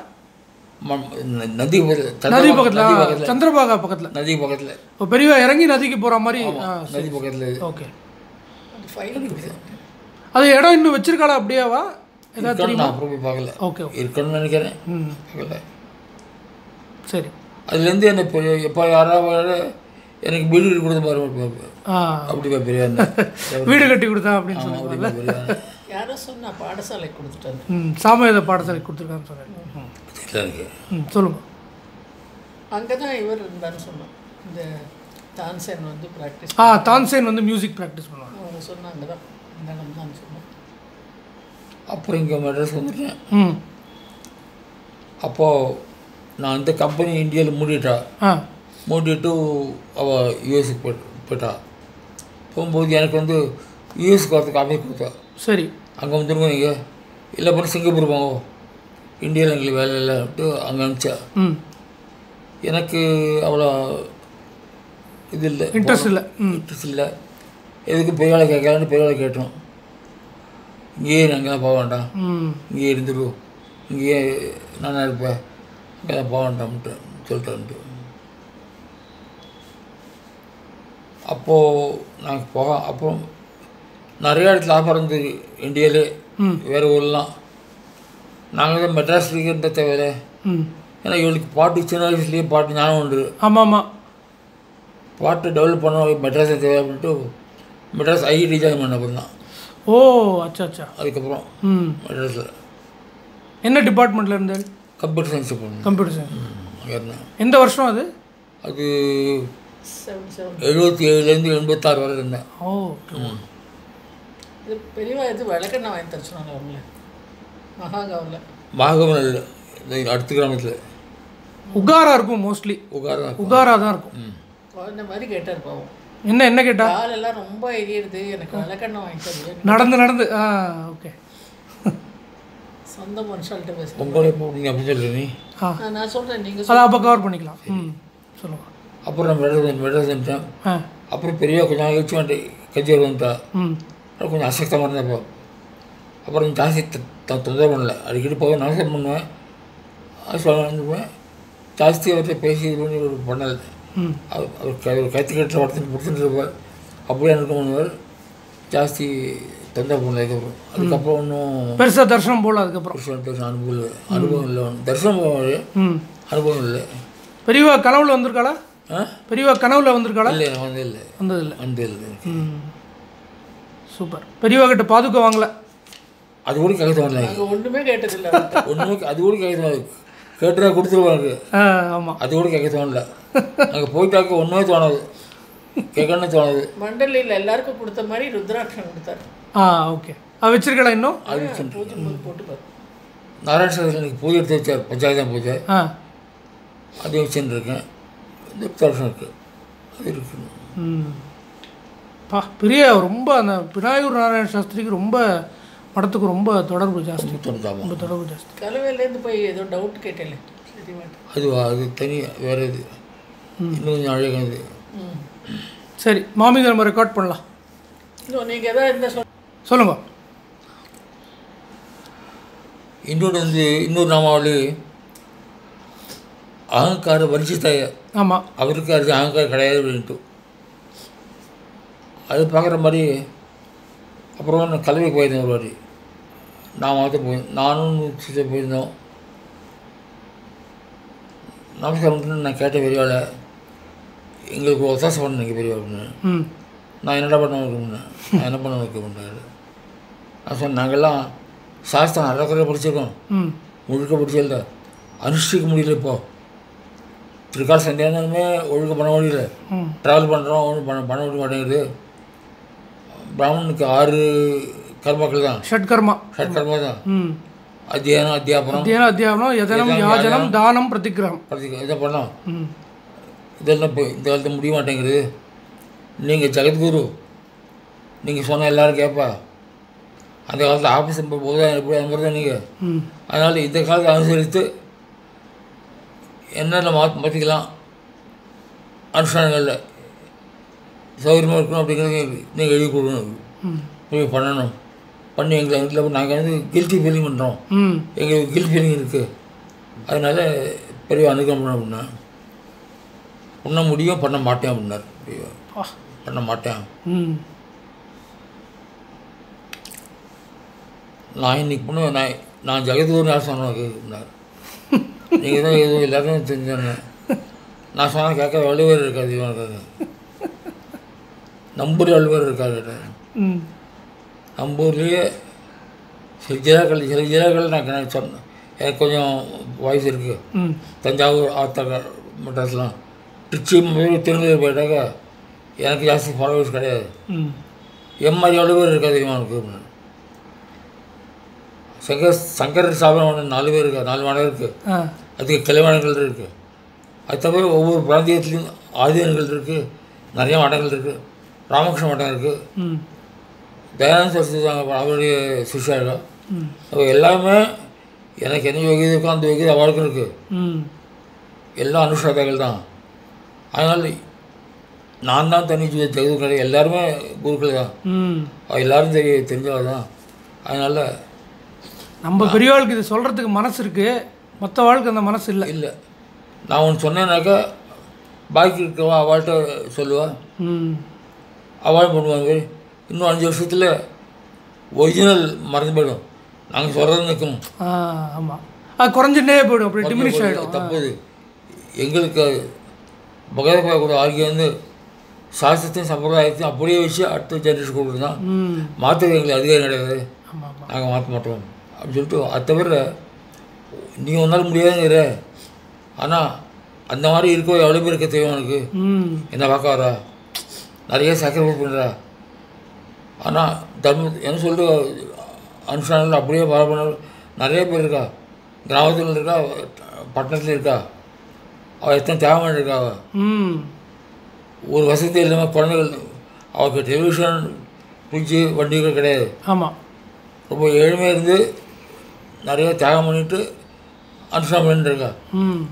B: நதி
A: பக்கத்தில், சந்திரபாகா பக்கத்தில்,
B: நதி பக்கத்தில்.
A: இப்போ பெரியவா இறங்கி நதிக்கு போகிற மாதிரி
B: நதி பக்கத்தில்.
A: ஓகே, அது இடம் இன்னும் வச்சிருக்காளா அப்படியாவா?
B: நான் அப்புறம் போய் பார்க்கல.
A: ஓகே,
B: இருக்கணும்னு நினைக்கிறேன், பார்க்கல.
A: சரி,
B: அதுலேருந்து என்ன எப்போ யாராவது எனக்கு வீடு கட்டி கொடுத்த பாரு, அப்படி பெரிய
A: வீடு கட்டி கொடுத்தா அப்படின்னு சொன்னாங்க.
C: யாரோ சொன்னா பாடசாலை கொடுத்துட்டாங்க,
A: சாமவேத பாடசாலை கொடுத்துருக்கான்னு சொன்னேன். சொல்லுங்க.
C: அங்கே தான் இவர் இருந்தான்னு சொன்னோம், இந்த தான்சேன் வந்து ப்ராக்டிஸ்.
A: தான்சேன் வந்து மியூசிக் ப்ராக்டிஸ் பண்ணுவாங்க
C: அவங்க சொன்னாங்க தான், இந்த இடம் தான் சொன்னோம்.
B: அப்புறம் இங்கே மெட்ராஸ் வந்துட்டேன். அப்போது நான் இந்த கம்பெனி இந்தியாவில் மூடிட்டு அவள் யூஎஸ்க்கு போயிட்டா. போகும்போது எனக்கு வந்து யூஎஸ்க்கு வரத்துக்கு அமைதி கொடுத்தா.
A: சரி,
B: அங்கே வந்துருங்க நீங்கள், இல்லை அப்புறம் சிங்கப்பூர் போங்க, இந்தியாவில் எங்களுக்கு வேலை இல்லைன்ட்டு அங்கே அனுப்பிச்சா. எனக்கு அவ்வளோ இது இல்லை, இன்ட்ரெஸ்ட் இல்லை. எதுக்கு பெரிய வேலை கேட்கலான்னு பெரிய வேலை கேட்டோம். இங்கேயே அங்கெல்லாம் போக வேண்டாம், இங்கேயே இருந்துடும், இங்கேயே நானாக இருப்பேன், அங்கெல்லாம் போக வேண்டாம்ட்டு சொல்லிட்டு. அப்போது நாங்கள் அப்புறம் நிறையா இடத்துல ஆஃபர் இருந்தது இந்தியாவிலே, வேறு ஊர்லாம். நாங்கள் தான் மெட்ராஸ் இருந்த தேவையில்ல, ஏன்னா இவளுக்கு பாட்டு சின்ன வயசுலேயே பாட்டு ஞானம் உண்டு.
A: ஆமாம்,
B: பாட்டு டெவலப் பண்ண மெட்ராஸை தேவை அப்படின்ட்டு மெட்ராஸ் ஐஐடி ஜாயின் பண்ண பண்ணான்.
A: ஓ, அச்சா.
B: அதுக்கப்புறம் மெட்ராஸில்
A: என்ன டிபார்ட்மெண்ட்டில் இருந்தால்?
B: கம்ப்யூட்டர் சயின்ஸ் போகணும்.
A: கம்ப்யூட்டர் சயின்ஸ்
B: அங்கே இருந்தேன்.
A: எந்த வருஷம் அது?
B: அது 77லேருந்து 86 வரை இருந்தேன்.
A: ஓ,
C: இது பெரியவா இது விளக்கெண்ணெய் வாங்கி தர சொன்னாங்க அவங்கள,
B: மகாகாவில் இல்லை, அடுத்த கிராமத்தில்.
A: உகாரா இருக்கும், மோஸ்ட்லி உகாரா தான் இருக்கும்.
C: இந்த மாதிரி கேட்டார் பாவம்.
A: என்ன கேட்டா?
C: காலெல்லாம் ரொம்ப எரியுது, எனக்கு விளக்கெண்ணெய் வாங்கி தருது.
A: நடந்து ஓகே,
C: சொந்த மனுஷால்கிட்ட பேசுகிறேன்.
B: உங்களே போனீங்க அப்படின்னு சொல்கிறீங்க.
C: நான் சொல்கிறேன், நீங்கள்
A: அதை அப்போ கவர் பண்ணிக்கலாம். சொல்லுங்கள்.
B: அப்புறம் நான் மெட்ராஸ் வந்துட்டேன். அப்புறம் பெரிய கொஞ்சம் நாள் கழிச்சு வந்துட்டு கஞ்சியூர் வந்துட்டா. கொஞ்சம் அசக்தமாக இருந்தப்போ அப்புறம் ஜாஸ்தி தொந்தரவு பண்ணல. அடிக்கடி போய் நமஸ்காரம் பண்ணுவேன், ஆசீர்வாதம் ஜாஸ்தி அவர்கிட்ட பேசி இது பண்ணி ஒரு பண்ணல. அவர் கைத்துக்கிட்ட வளர்த்துட்டு பிடிச்சிட்டு இருப்பார், அப்படியே எனக்கு பண்ணுவார். ஜாஸ்தி தொந்தரவு பண்ணல. அதுக்கப்புறம் ஒன்றும்
A: பெருசாக தரிசனம் போகல. அதுக்கப்புறம்
B: அனுபவம் இல்லை, தரிசனம் போக அனுபவம் இல்லை.
A: பெரியவா கனவுல வந்திருக்காளா? பெரியவா கனவுல வந்திருக்காளா?
B: இல்லை, வந்ததில்லை. வந்ததில்லை.
A: சூப்பர். பெரியவா கிட்ட பாதுகா வாங்கல?
B: அது கூட கேட்க தோணல.
C: ஒன்றுமே கேட்டதில்லை.
B: அது கூட கேட்க தோணல. கேட்டுறா கொடுத்துருவாங்க.
A: ஆமாம்,
B: அது கூட கேட்க தோணல. அங்கே போயிட்டாக்க ஒன்றுமே தோணாது, கேட்கணும்னு தோணாது.
C: மண்டலியில் எல்லாருக்கும் கொடுத்த மாதிரி ருத்ராட்சம் கொடுத்தாரு.
A: ஓகே. வச்சிருக்கா இன்னும்?
B: அது வச்சுட்டு
C: போட்டு பாரு.
B: நாராயணசாமி எனக்கு பூஜை எடுத்து வச்சார், பஞ்சாயத்தான் பூஜை. அது வச்சுட்டு இருக்கேன். ருத்ராட்சம் இருக்குது, அது இருக்குது.
A: பெரிய ரொம்ப அந்த விநாயகர் நாராயண சாஸ்திரிக்கு ரொம்ப படத்துக்கு ரொம்ப தொடர்பு ஜாஸ்தி. ரொம்ப தொடர்பு ஜாஸ்தி.
C: கலவையிலேருந்து போய் ஏதோ டவுட் கேட்டேன்.
B: அது தனியாக வேறு இது, இன்னும் கொஞ்சம் அழகாது.
A: சரி, மாமிங்க நம்ம ரெக்கார்ட் பண்ணலாம்.
C: நீங்கள் எதாவது இருந்தால்
A: சொல்லுங்க.
B: இன்னொரு நாமாவளி அகங்கார வரிச்சித்தாய.
A: ஆமாம்,
B: அவருக்கு அது அகங்காரம் கிடையாது அப்படின்ட்டு அது பார்க்குற மாதிரி. அப்புறம் நான் கல்விக்கு போயிருந்தேன் ஒரு வாட்டி. நான் மாற்ற நானும் போயிருந்தோம். நமஸ்காரம் நான் கேட்ட பெரியவாளை, எங்களுக்கு ஒத்தாசை பண்ண நீங்கள் பெரியவா அப்படின்னு. நான் என்னடா பண்ண வைக்கணும்னு, நான் என்ன பண்ண வைக்க முடியாது. நான் சொன்னேன், நாங்கள்லாம் சாஸ்திரம் அறக்குறைய படிச்சிருக்கோம், முழுக்க படிச்சதில்லை, அனுஷ்டிக்க முடியல. இப்போது திருக்கால சந்தியானமே ஒழுக்க பண்ண முடியல, ட்ராவல் பண்ணுறோம், ஒன்றும் பண்ண முடிய மாட்டேங்குது. பிராமணனுக்கு 6 கர்மாக்கள் தான், ஷட்கர்மா தான். அத்தியானம், அத்தியாபனம்,
A: யஜனம், தானம், பிரதிகிரகம்.
B: இதை பண்ணோம். இதெல்லாம் இப்போ இந்த காலத்தில் முடிய மாட்டேங்குது. நீங்கள் ஜெகத்குரு, நீங்கள் சொன்ன எல்லோரும் கேட்பா. அந்த காலத்தில் ஆஃபீஸ் போது எப்படி அந்த மாதிரி தான் நீங்கள். அதனால் இந்த காலத்தை அனுசரித்து என்னென்ன மாற்றிக்கலாம், அனுஷ்டானங்களில் சௌகரியமாக இருக்கணும் அப்படிங்கிறது நீங்கள் எழுதி கொடுக்கணும், போய் பண்ணணும். பண்ணி எங்களை வீட்டில் நாங்கள் வந்து கில்ட்டி ஃபீலிங் பண்ணுறோம், எங்களுக்கு கில்ட் ஃபீலிங் இருக்குது. அதனால் பெரிய அனுகிரகம் பண்ண அப்படின்னா பண்ண முடியும், பண்ண மாட்டேன் அப்படின்னார். பண்ண மாட்டேன். நான் இன்னைக்கு பண்ணுவேன், நான் ஜெகத்குரு யார் சொன்னேன் கேட்குனார். நீங்கள் தான் எதுவும் எல்லாருக்கும் தெரிஞ்சாங்க. நான் சொன்னால் கேட்க வலுவேறு இருக்காது, இவனுக்காக நம்பூர் வலுவேறு இருக்காது. நம்பூர்லேயே சில ஜில்லாக்கள் நான் சொன்னேன், எனக்கு கொஞ்சம் வாய்ஸ் இருக்குது. தஞ்சாவூர், ஆத்தக்கார் மட்டஸ்லாம், திருச்சி, திருநெல்வேலி போயிட்டாக்கா எனக்கு ஜாஸ்தி ஃபாலோவர்ஸ் கிடையாது. மாதிரி எவ்வளோ பேர் இருக்காது இவனுக்கு. சங்கர் ஸ்தாபனம் 4 பேர் இருக்கா, 4 மடம் இருக்குது. அதுக்கு கிளைமடங்கள் இருக்குது. அது தவிர ஒவ்வொரு பிராந்தியத்துலேயும் ஆதீனங்கள் இருக்குது, நிறைய மடங்கள் இருக்குது. ராமகிருஷ்ண மடம் இருக்குது, தயானந்த சரஸ்வதி அவருடைய சிஷ்யார்கள். அப்போ எல்லாமே எனக்கு என்ன யோகியது இருக்கோ அந்த யோகியது அவளுக்கும் இருக்குது. எல்லாம் அனுஷ்டாதாக்கள் தான். அதனால் நான் தான் தனி ஜெகது கிடையாது, எல்லாருமே குருக்கள் தான். எல்லோரும் தெரிஞ்சவள் தான். அதனால்
A: நம்ம பெரியவாளுக்கு இது சொல்கிறதுக்கு மனசு இருக்குது, மற்ற வாழ்க்கை அந்த மனசு இல்லை.
B: நான் ஒன்று சொன்னேன்னாக்கா பாக்கி இருக்கவா அவள்கிட்ட சொல்லுவாள், அவளும் பண்ணுவாங்க. இன்னும் 5 வருஷத்தில் ஒரிஜினல் மறந்து போயிடும், நாங்கள் சொல்கிறது நிற்கணும்.
A: ஆமாம், அது குறைஞ்சிட்டே போய்டும், அப்படி டிமினிஷ் ஆகிடும்.
B: தப்புது. எங்களுக்கு பகவத்கீதை கூட ஆகிய வந்து சாஸ்திரத்தையும் சம்பிரதாயத்தையும் அப்படியே வச்சு அடுத்த ஜென்ரேஷன் கொடுக்குறது தான். மாற்றுறது எங்களுக்கு அதிகாரம் கிடையாது, நாங்கள் மாற்ற மாட்டோம் அப்படின்னு சொல்லிட்டு. அது தவிர நீங்கள் ஒன்றால் முடியாதுங்கிற, ஆனால் அந்த மாதிரி இருக்கோ எவ்வளோ பேர் இருக்க தெரியும் எனக்கு. என்ன பார்க்க வரா, நிறைய சாக்ரிஃபைஸ் பண்ணுறா. ஆனால் தர்மம் என்ன சொல்லிட்டு அனுஷ்டானங்கள் அப்படியே ஃபாலோ பண்ண நிறைய பேர் இருக்கா. கிராமத்தில் இருக்கா, பட்டணத்தில் இருக்கா, அவள் எத்தனை தியாகம் இருக்கா. அவள் ஒரு வசதி இல்லாமல் குழந்தைகள், அவளுக்கு டெலிவிஷன், ஃப்ரிட்ஜு, வண்டிகள் கிடையாது.
A: ஆமாம்,
B: ரொம்ப ஏழ்மையாக இருந்து நிறைய தியாகம் பண்ணிட்டு அனுஷ்டானம் பண்ணிட்டு இருக்கா.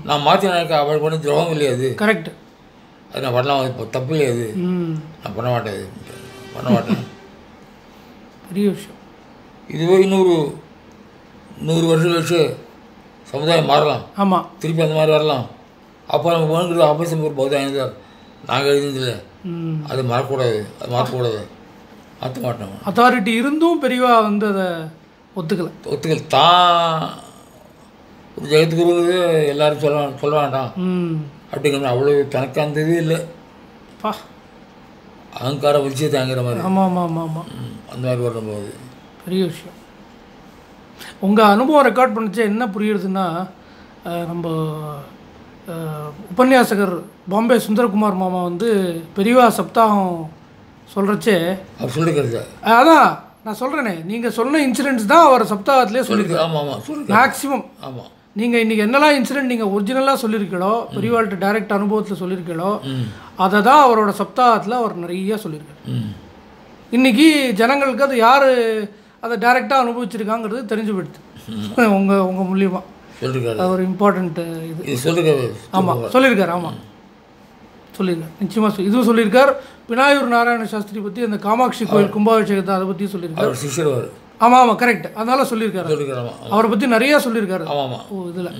B: நான் மாற்றி நினைக்க அவள் பண்ண துரோகம் இல்லையா அது. கரெக்ட். அது நான் பண்ணலாம், இப்போ தப்பு இல்லையா அது. நான் பண்ண மாட்டேன், பண்ண மாட்டேன்.
A: பெரிய விஷயம்.
B: இதுவே 100 வருஷம் கழிச்சு சமுதாயம் மாறலாம்.
A: ஆமாம்,
B: திருப்பி அந்த மாதிரி வரலாம். அப்போ நம்ம வேணுங்கிற ஆபீசம் ஒரு பௌதாயம் தான் நாங்கள் எழுதியதில்ல. அது மாறக்கூடாது, அது மாற்றக்கூடாது, மாற்ற மாட்டோம்.
A: அத்தாரிட்டி இருந்தும் பெரியவா வந்து அதை ஒத்துக்கல.
B: தான் ஒரு ஜெகத்துக்குருவது எல்லாரும் சொல்ல வேண்டாம் அப்படிங்கிற அவ்வளோ தனக்கு அந்த இது இல்லை. அகங்காரம் வச்சு தாங்கிற மாதிரி.
A: ஆமாம் ஆமாம் ஆமாம்,
B: அந்த மாதிரி வரும்போது
A: பெரிய விஷயம். உங்கள் அனுபவம் ரெக்கார்ட் பண்ணிச்சு என்ன புரியுறதுன்னா, நம்ம உபன்யாசகர் பாம்பே சுந்தரகுமார் மாமா வந்து பெரியவா சப்தாகம் சொல்கிறச்சே
B: அவர் சொல்லிக்கிறது.
A: அதான் நான் சொல்கிறேனே, நீங்கள் சொன்ன இன்சிடென்ட்ஸ் தான் அவர் சப்தாகத்திலே சொல்லியிருக்காரு.
B: ஆமாம் ஆமாம், சொல்லி
A: மேக்ஸிமம்.
B: ஆமாம்,
A: நீங்கள் இன்றைக்கி என்னெல்லாம் இன்சிடென்ட் நீங்கள் ஒரிஜினலாக சொல்லியிருக்கீங்களோ, பெரியவாள்கிட்ட டைரக்ட் அனுபவத்தில் சொல்லியிருக்கீங்களோ, அதை தான் அவரோட சப்தாகத்தில் அவர் நிறைய சொல்லியிருக்காரு. இன்றைக்கி ஜனங்களுக்கு அது யார் அதை டைரெக்டாக அனுபவிச்சிருக்காங்கிறது தெரிஞ்சு போயிடுது. உங்கள் மூலியமாக
B: சொல்லியிருக்காரு.
A: அது ஒரு இம்பார்ட்டண்ட் இது
B: சொல்லியிருக்காரு.
A: ஆமாம் சொல்லியிருக்காரு. ஆமாம் சொல்லியிருக்காரு, நிச்சயமாக இதுவும் சொல்லியிருக்கார். விநாயகர் நாராயண சாஸ்திரி பற்றி அந்த காமாட்சி கோயில் கும்பாபிஷேகத்தை அதை பற்றி சொல்லியிருக்காரு.
B: சிஷ்யர்.
A: ஆமாம் ஆமாம் கரெக்ட், அதனால சொல்லியிருக்காரு. அவரை பற்றி நிறையா சொல்லியிருக்காரு. ஓ இதில்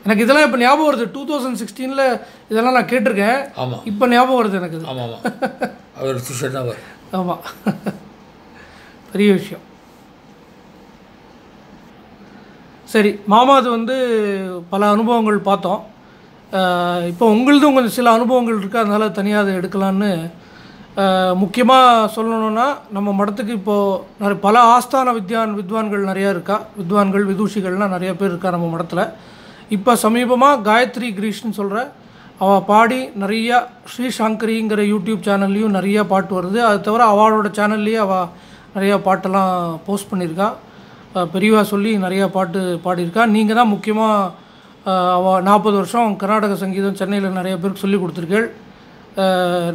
A: எனக்கு இதெல்லாம் இப்போ ஞாபகம் வருது. 2016 இதெல்லாம் நான் கேட்டிருக்கேன்.
B: ஆமாம்,
A: இப்போ ஞாபகம் வருது எனக்கு.
B: ஆமாம் அவர் சிஷ்யர் தான்.
A: ஆமாம், பெரிய விஷயம். சரி மாமாது வந்து பல அனுபவங்கள் பார்த்தோம். இப்போ உங்களதும் கொஞ்சம் சில அனுபவங்கள் இருக்குது, அதனால் தனியாக அதை எடுக்கலான்னு. முக்கியமாக சொல்லணுன்னா நம்ம மடத்துக்கு இப்போது பல ஆஸ்தான வித்வான்கள் நிறையா இருக்கா. வித்வான்கள் விதூஷிகள்லாம் நிறையா பேர் இருக்கா நம்ம மடத்தில். இப்போ சமீபமாக காயத்ரி கிரீஷ்னு சொல்கிற அவள் பாடி நிறையா ஸ்ரீசங்கரிங்கிற யூடியூப் சேனல்லையும் நிறையா பாட்டு வருது. அது தவிர அவளோட சேனல்லையே அவள் நிறையா பாட்டெல்லாம் போஸ்ட் பண்ணியிருக்கா. பெரியவா சொல்லி நிறையா பாட்டு பாடியிருக்கா. நீங்கள் தான் முக்கியமாக அவள் 40 வருஷம் கர்நாடக சங்கீதம் சென்னையில் நிறைய பேருக்கு சொல்லி கொடுத்துருக்கீள்.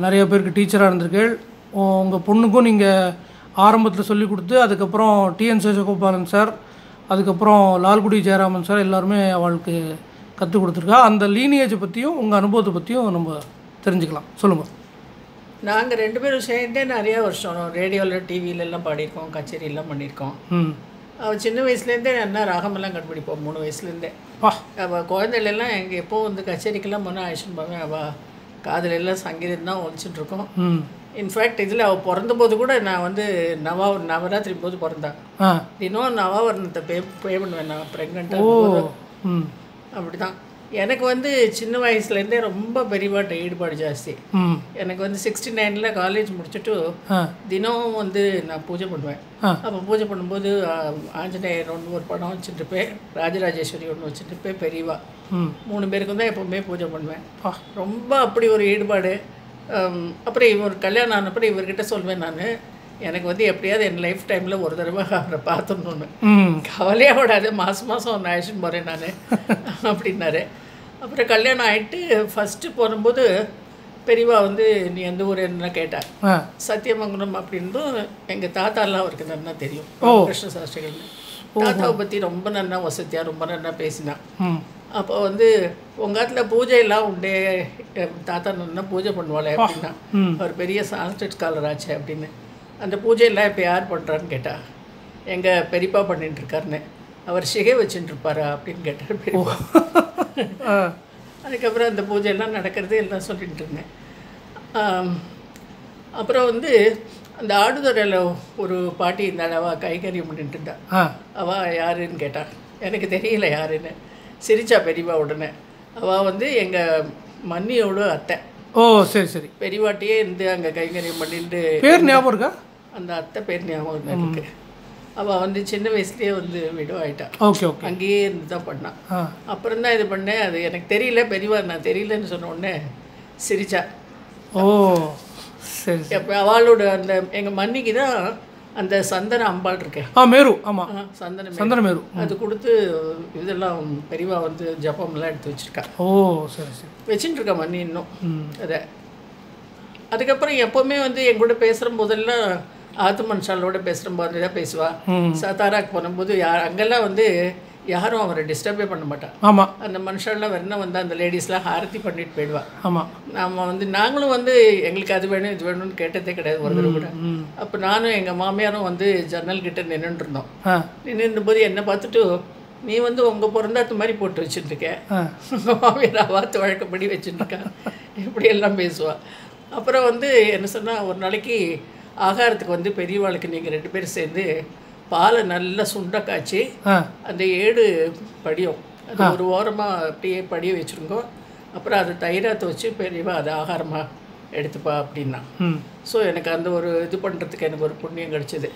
A: நிறைய பேருக்கு டீச்சராக இருந்திருக்கீள். உங்கள் பொண்ணுக்கும் நீங்கள் ஆரம்பத்தில் சொல்லி கொடுத்து அதுக்கப்புறம் டிஎன் சேஷகோபாலன் சார், அதுக்கப்புறம் லால்குடி ஜெயராமன் சார் எல்லாருமே அவளுக்கு கற்றுக் கொடுத்துருக்கா. அந்த லீனியேஜை பற்றியும் உங்கள் அனுபவத்தை பற்றியும் நம்ம தெரிஞ்சுக்கலாம். சொல்லுங்கள்.
C: நாங்கள் 2 பேரும் சேர்ந்தே நிறையா வருஷம் ரேடியோவில் டிவியிலெல்லாம் பாடியிருக்கோம், கச்சேரியெல்லாம் பண்ணியிருக்கோம். அவள் சின்ன வயசுலேருந்தே என்ன ராகமெல்லாம் கண்டுபிடிப்போம். 3 வயசுலேருந்தே. அவள் குழந்தைகளெல்லாம் எங்கள் எப்போ வந்து கச்சேரிக்கெல்லாம் போனால் ஆயிடுச்சுன்னு போவேன். அவள் காதலெல்லாம் சங்கீதம் தான் ஒழிச்சுட்ருக்கோம். இன்ஃபேக்ட் இதில் அவள் பிறந்தபோது கூட நான் வந்து நவராத்திரி போது பிறந்தேன். தினம் நவாவரணத்தை பே பண்ணுவேன். நான் ப்ரெக்னெண்ட்டாக அப்படி தான். எனக்கு வந்து சின்ன வயசுலேருந்தே ரொம்ப பெரியவாட்ட ஈடுபாடு ஜாஸ்தி. எனக்கு வந்து 69 காலேஜ் முடிச்சுட்டு தினம் வந்து நான் பூஜை பண்ணுவேன். அப்போ பூஜை பண்ணும்போது ஆஞ்சநேயர் ஒரு படம் வச்சுட்டுருப்பேன், ராஜராஜேஸ்வரி ஒன்று வச்சுட்டுருப்பேன், பெரியவா 3 பேருக்கும் தான் எப்போவுமே பூஜை பண்ணுவேன். ரொம்ப அப்படி ஒரு ஈடுபாடு. அப்புறம் இவர் கல்யாணம் ஆனப்பறம் இவர்கிட்ட சொல்வேன், நான் எனக்கு வந்து எப்படியாவது என் லைஃப் டைமில் ஒரு தடவை அவரை பார்த்துடணுன்னு. கவலையாக விடாது, மாதம் ஒன்று ஆயிடுச்சுன்னு போகிறேன் நான் அப்படின்னாரு. அப்புறம் கல்யாணம் ஆகிட்டு ஃபஸ்ட்டு போகும்போது பெரியவா வந்து நீ எந்த ஊர் என்ன கேட்டார். சத்தியமங்கலம் அப்படின்னும் எங்கள் தாத்தாலாம் அவருக்கு நல்லா தெரியும், கிருஷ்ண சாஸ்திரிகள். தாத்தாவை பற்றி ரொம்ப நல்லா வசதியாக ரொம்ப நல்லா பேசினான். அப்போ வந்து உங்கள் காலத்தில் பூஜையெல்லாம் உண்டே, தாத்தா நல்லா பூஜை பண்ணுவாளே அப்படின்னா, அவர் பெரிய சான்ஸ்கிரிட் ஸ்காலர் ஆச்சு அப்படின்னு. அந்த பூஜையெல்லாம் இப்போ யார் பண்ணுறான்னு கேட்டா, எங்கள் பெரியப்பா பண்ணிட்டுருக்காருன்னு. அவர் சிகை வச்சுட்டுருப்பாரா அப்படின்னு கேட்டார் பெரியப்பா. அதுக்கப்புறம் அந்த பூஜையெல்லாம் நடக்கிறது எல்லாம் சொல்லிட்டு இருந்தேன். அப்புறம் வந்து அந்த ஆடுதுறையில் ஒரு பாட்டி இருந்தாள், அவள் கைகரியம் பண்ணிட்டு இருந்தா. அவள் யாருன்னு கேட்டாள், எனக்கு தெரியல யாருன்னு. சிரிச்சா பெரியவா உடனே. அவள் வந்து எங்கள் மன்னியோட அத்தை.
A: ஓ சரி சரி.
C: பெரியவாட்டியே இருந்து அங்கே கைகரியம் பண்ணிட்டு.
A: பேர் ஞாபகம் இருக்கா? அந்த
C: அத்தை பேர் ஞாபகம் இருக்கு. அவள் வந்து சின்ன வயசுலேயே வந்து விடோ ஆகிட்டா.
A: Okay okay.
C: அங்கேயே இருந்து தான் பண்ணான். அப்புறம் தான் இது பண்ணேன். அது எனக்கு தெரியல, பெரியவா நான் தெரியலன்னு சொன்ன உடனே சிரிச்சா.
A: ஓ சரி.
C: அப்போ அவளோட அந்த எங்கள் மன்னிக்கு தான் அந்த சந்தன அம்பாள் இருக்கேன்.
A: மேரு. ஆமாம்,
C: சந்தன மேரு. அது கொடுத்து இதெல்லாம் பெரியவா வந்து ஜப்பம்லாம் எடுத்து வச்சுருக்கா.
A: ஓ சரி சரி.
C: வச்சுட்டு இருக்கா மன்னி இன்னும் அதை. அதுக்கப்புறம் எப்போவுமே வந்து என் கூட பேசுகிற போதெல்லாம் ஆத்து மனுஷாலோட பேசுகிற மாதிரி தான் பேசுவாள். சத்தாராக்கு போகும்போது அங்கெல்லாம் வந்து யாரும் அவரை டிஸ்டர்பே பண்ண மாட்டா.
A: ஆமாம்.
C: அந்த மனுஷன்லாம் வெறும் வந்து அந்த லேடிஸ்லாம் ஆரத்தி பண்ணிட்டு போயிடுவா.
A: ஆமாம்.
C: நம்ம வந்து நாங்களும் வந்து எங்களுக்கு அது வேணும் இது வேணும்னு கேட்டதே கிடையாது ஒரு தடவை கூட. அப்போ நானும் எங்கள் மாமியாரும் வந்து ஜன்னல் கிட்ட நின்றுட்டு இருந்தோம். நின்றும்போது என்னை பார்த்துட்டு நீ வந்து உங்கள் பிறந்தாத்து மாதிரி போட்டு வச்சுட்டுருக்க, உங்கள் மாமியார் அவாத்து வழக்கப்படி வச்சுட்டுருக்கா, இப்படியெல்லாம் பேசுவாள். அப்புறம் வந்து என்ன சொன்னால், ஒரு நாளைக்கு ஆகாரத்துக்கு வந்து பெரியவாளுக்கு நீங்கள் 2 பேரும் சேர்ந்து பாலை நல்லா சுண்டை காய்ச்சி அந்த 7 படியும் அது ஒரு ஓரமாக அப்படியே படிய வச்சுருங்கோ, அப்புறம் அதை தயிராக வச்சு பெரியவா அதை ஆகாரமாக எடுத்துப்பா அப்படின்னா. ஸோ எனக்கு அந்த ஒரு இது பண்ணுறதுக்கு எனக்கு ஒரு புண்ணியம் கிடச்சிது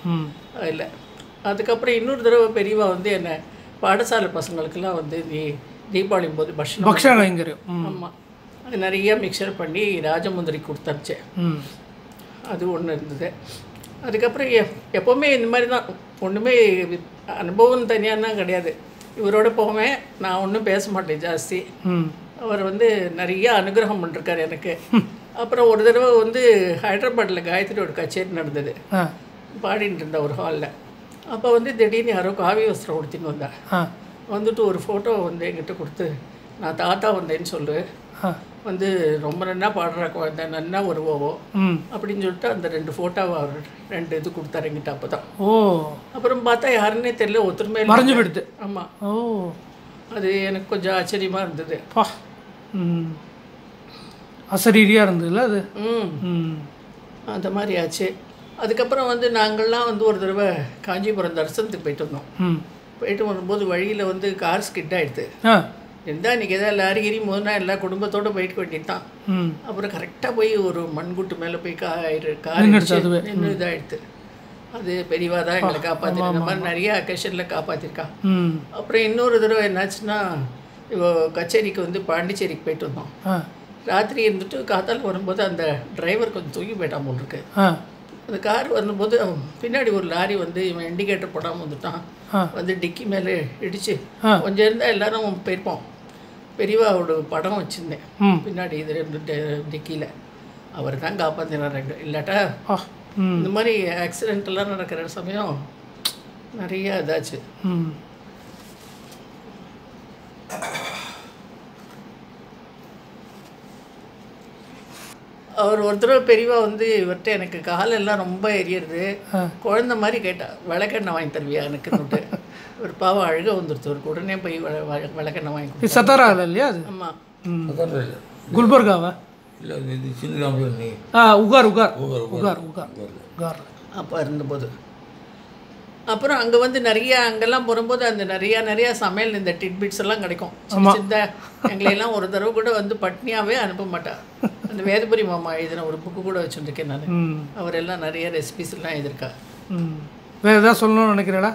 C: அதில். அதுக்கப்புறம் இன்னொரு தடவை பெரியவா வந்து என்னை பாடசாலை பசங்களுக்கெல்லாம் வந்து தீபாவளி போது பக்ஷணம். ஆமாம், அது நிறைய மிக்சர் பண்ணி ராஜமுந்திரி கொடுத்தனுச்சேன். அது ஒன்று இருந்தது. அதுக்கப்புறம் எப்போவுமே இந்த மாதிரி தான், ஒன்றுமே அனுபவம் தனியானா கிடையாது. இவரோட போவேன், நான் ஒன்றும் பேச மாட்டேன் ஜாஸ்தி. அவர் வந்து நிறைய அனுகிரகம் பண்ணிருக்கார் எனக்கு. அப்புறம் ஒரு தடவை வந்து ஹைதராபாத்தில் காயத்ரியோட கச்சேரி நடந்தது, பாடிட்டு இருந்த ஒரு ஹாலில். அப்போ வந்து திடீர்னு யாரோ காவி வஸ்திரம் கொடுத்தின்னு வந்தா. வந்துட்டு ஒரு ஃபோட்டோ வந்து என்கிட்ட கொடுத்து, நான் தாத்தா வந்தேன்னு சொல்லு, வந்து ரொம்ப நன்னா பாடுறா குழந்தை, நன்னா வருவோவோ அப்படின்னு சொல்லிட்டு அந்த 2 ஃபோட்டோவை அவர் 2 இது கொடுத்தாரு என்கிட்ட. அப்போ தான் அப்புறம் பார்த்தா யாருன்னே தெரியல, ஒருத்தருமே மறைஞ்சு போயிடுது. ஆமாம். அது எனக்கு கொஞ்சம் ஆச்சரியமாக இருந்தது.
A: அசரீரியாக இருந்ததுல அது.
C: அந்த மாதிரி ஆச்சு. அதுக்கப்புறம் வந்து நாங்கள்லாம் வந்து ஒரு தடவை காஞ்சிபுரம் தரிசனத்துக்கு போயிட்டு வந்தோம். போயிட்டு வரும்போது வழியில் வந்து கார் ஸ்கிட் ஆகிடுது. இருந்தால் இன்றைக்கி எதாவது லாரிகிரி முதனா எல்லா குடும்பத்தோடு போயிட்டு வேண்டியது தான். அப்புறம் கரெக்டாக போய் ஒரு மண்குட்டு மேலே போய் கார் நின்று இதாகிடுது. அது பெரியவா தான் எங்களை காப்பாற்றிருக்கா. இந்த மாதிரி நிறைய அக்கேஷனில் காப்பாற்றிருக்கா. அப்புறம் இன்னொரு தடவை என்னாச்சுன்னா, இப்போ கச்சேரிக்கு வந்து பாண்டிச்சேரிக்கு போயிட்டு வந்தோம். ராத்திரி இருந்துட்டு காத்தால் வரும்போது அந்த டிரைவர் கொஞ்சம் தூக்கி போயிட்டான் போல் இருக்கு. அந்த கார் வரும்போது பின்னாடி ஒரு லாரி வந்து இவன் இண்டிகேட்டர் போடாமல் வந்துட்டான். வந்து டிக்கி மேலே இடிச்சு கொஞ்சம் இருந்தால் எல்லாரும் போயிருப்போம். பெரியவாவோட படம் வச்சுருந்தேன் பின்னாடி இது 2 டிக்கியில். அவர் தான் காப்பாற்றினார். இல்லாட்டா இந்த மாதிரி ஆக்சிடென்ட்லாம் நடக்கிற சமயம் நிறைய இதாச்சு. அவர் ஒருத்தர் பெரியவா வந்து இவர்கிட்ட எனக்கு காலெல்லாம் ரொம்ப எரியுது, குழந்த மாதிரி கேட்டா, விளக்கெண்ணெய் வாங்கி தருவியா எனக்குன்னுட்டு. ஒரு பாவம் அழுக வந்துடுச்சு. ஒரு உடனே போய் விளக்கெண்ணெய் வாங்கி கொடுத்து.
A: சத்தாரா இல்லையா அது? ஆமாம். குல்பர்காவா
B: இல்லை, இது சின்ன
A: உகார் உகார் உகார் உகார் உகார்
C: அப்போ இருந்தபோது. அப்புறம் அங்கே வந்து நிறைய அங்கெல்லாம் போகும்போது அந்த நிறையா சமையல் இந்த டிட்பிட்ஸ் எல்லாம் கிடைக்கும். சின்ன எங்களையெல்லாம் ஒரு தடவை கூட வந்து பட்னியாகவே அனுப்ப மாட்டார். அந்த வேதபுரி மாமா எழுதின ஒரு புக்கு கூட வச்சுருக்கேன் நான். அவர் எல்லாம் நிறைய ரெசிபிஸ் எல்லாம் எழுதியிருக்கா.
A: வேறு எதாவது சொல்லணும்னு நினைக்கிறேடா?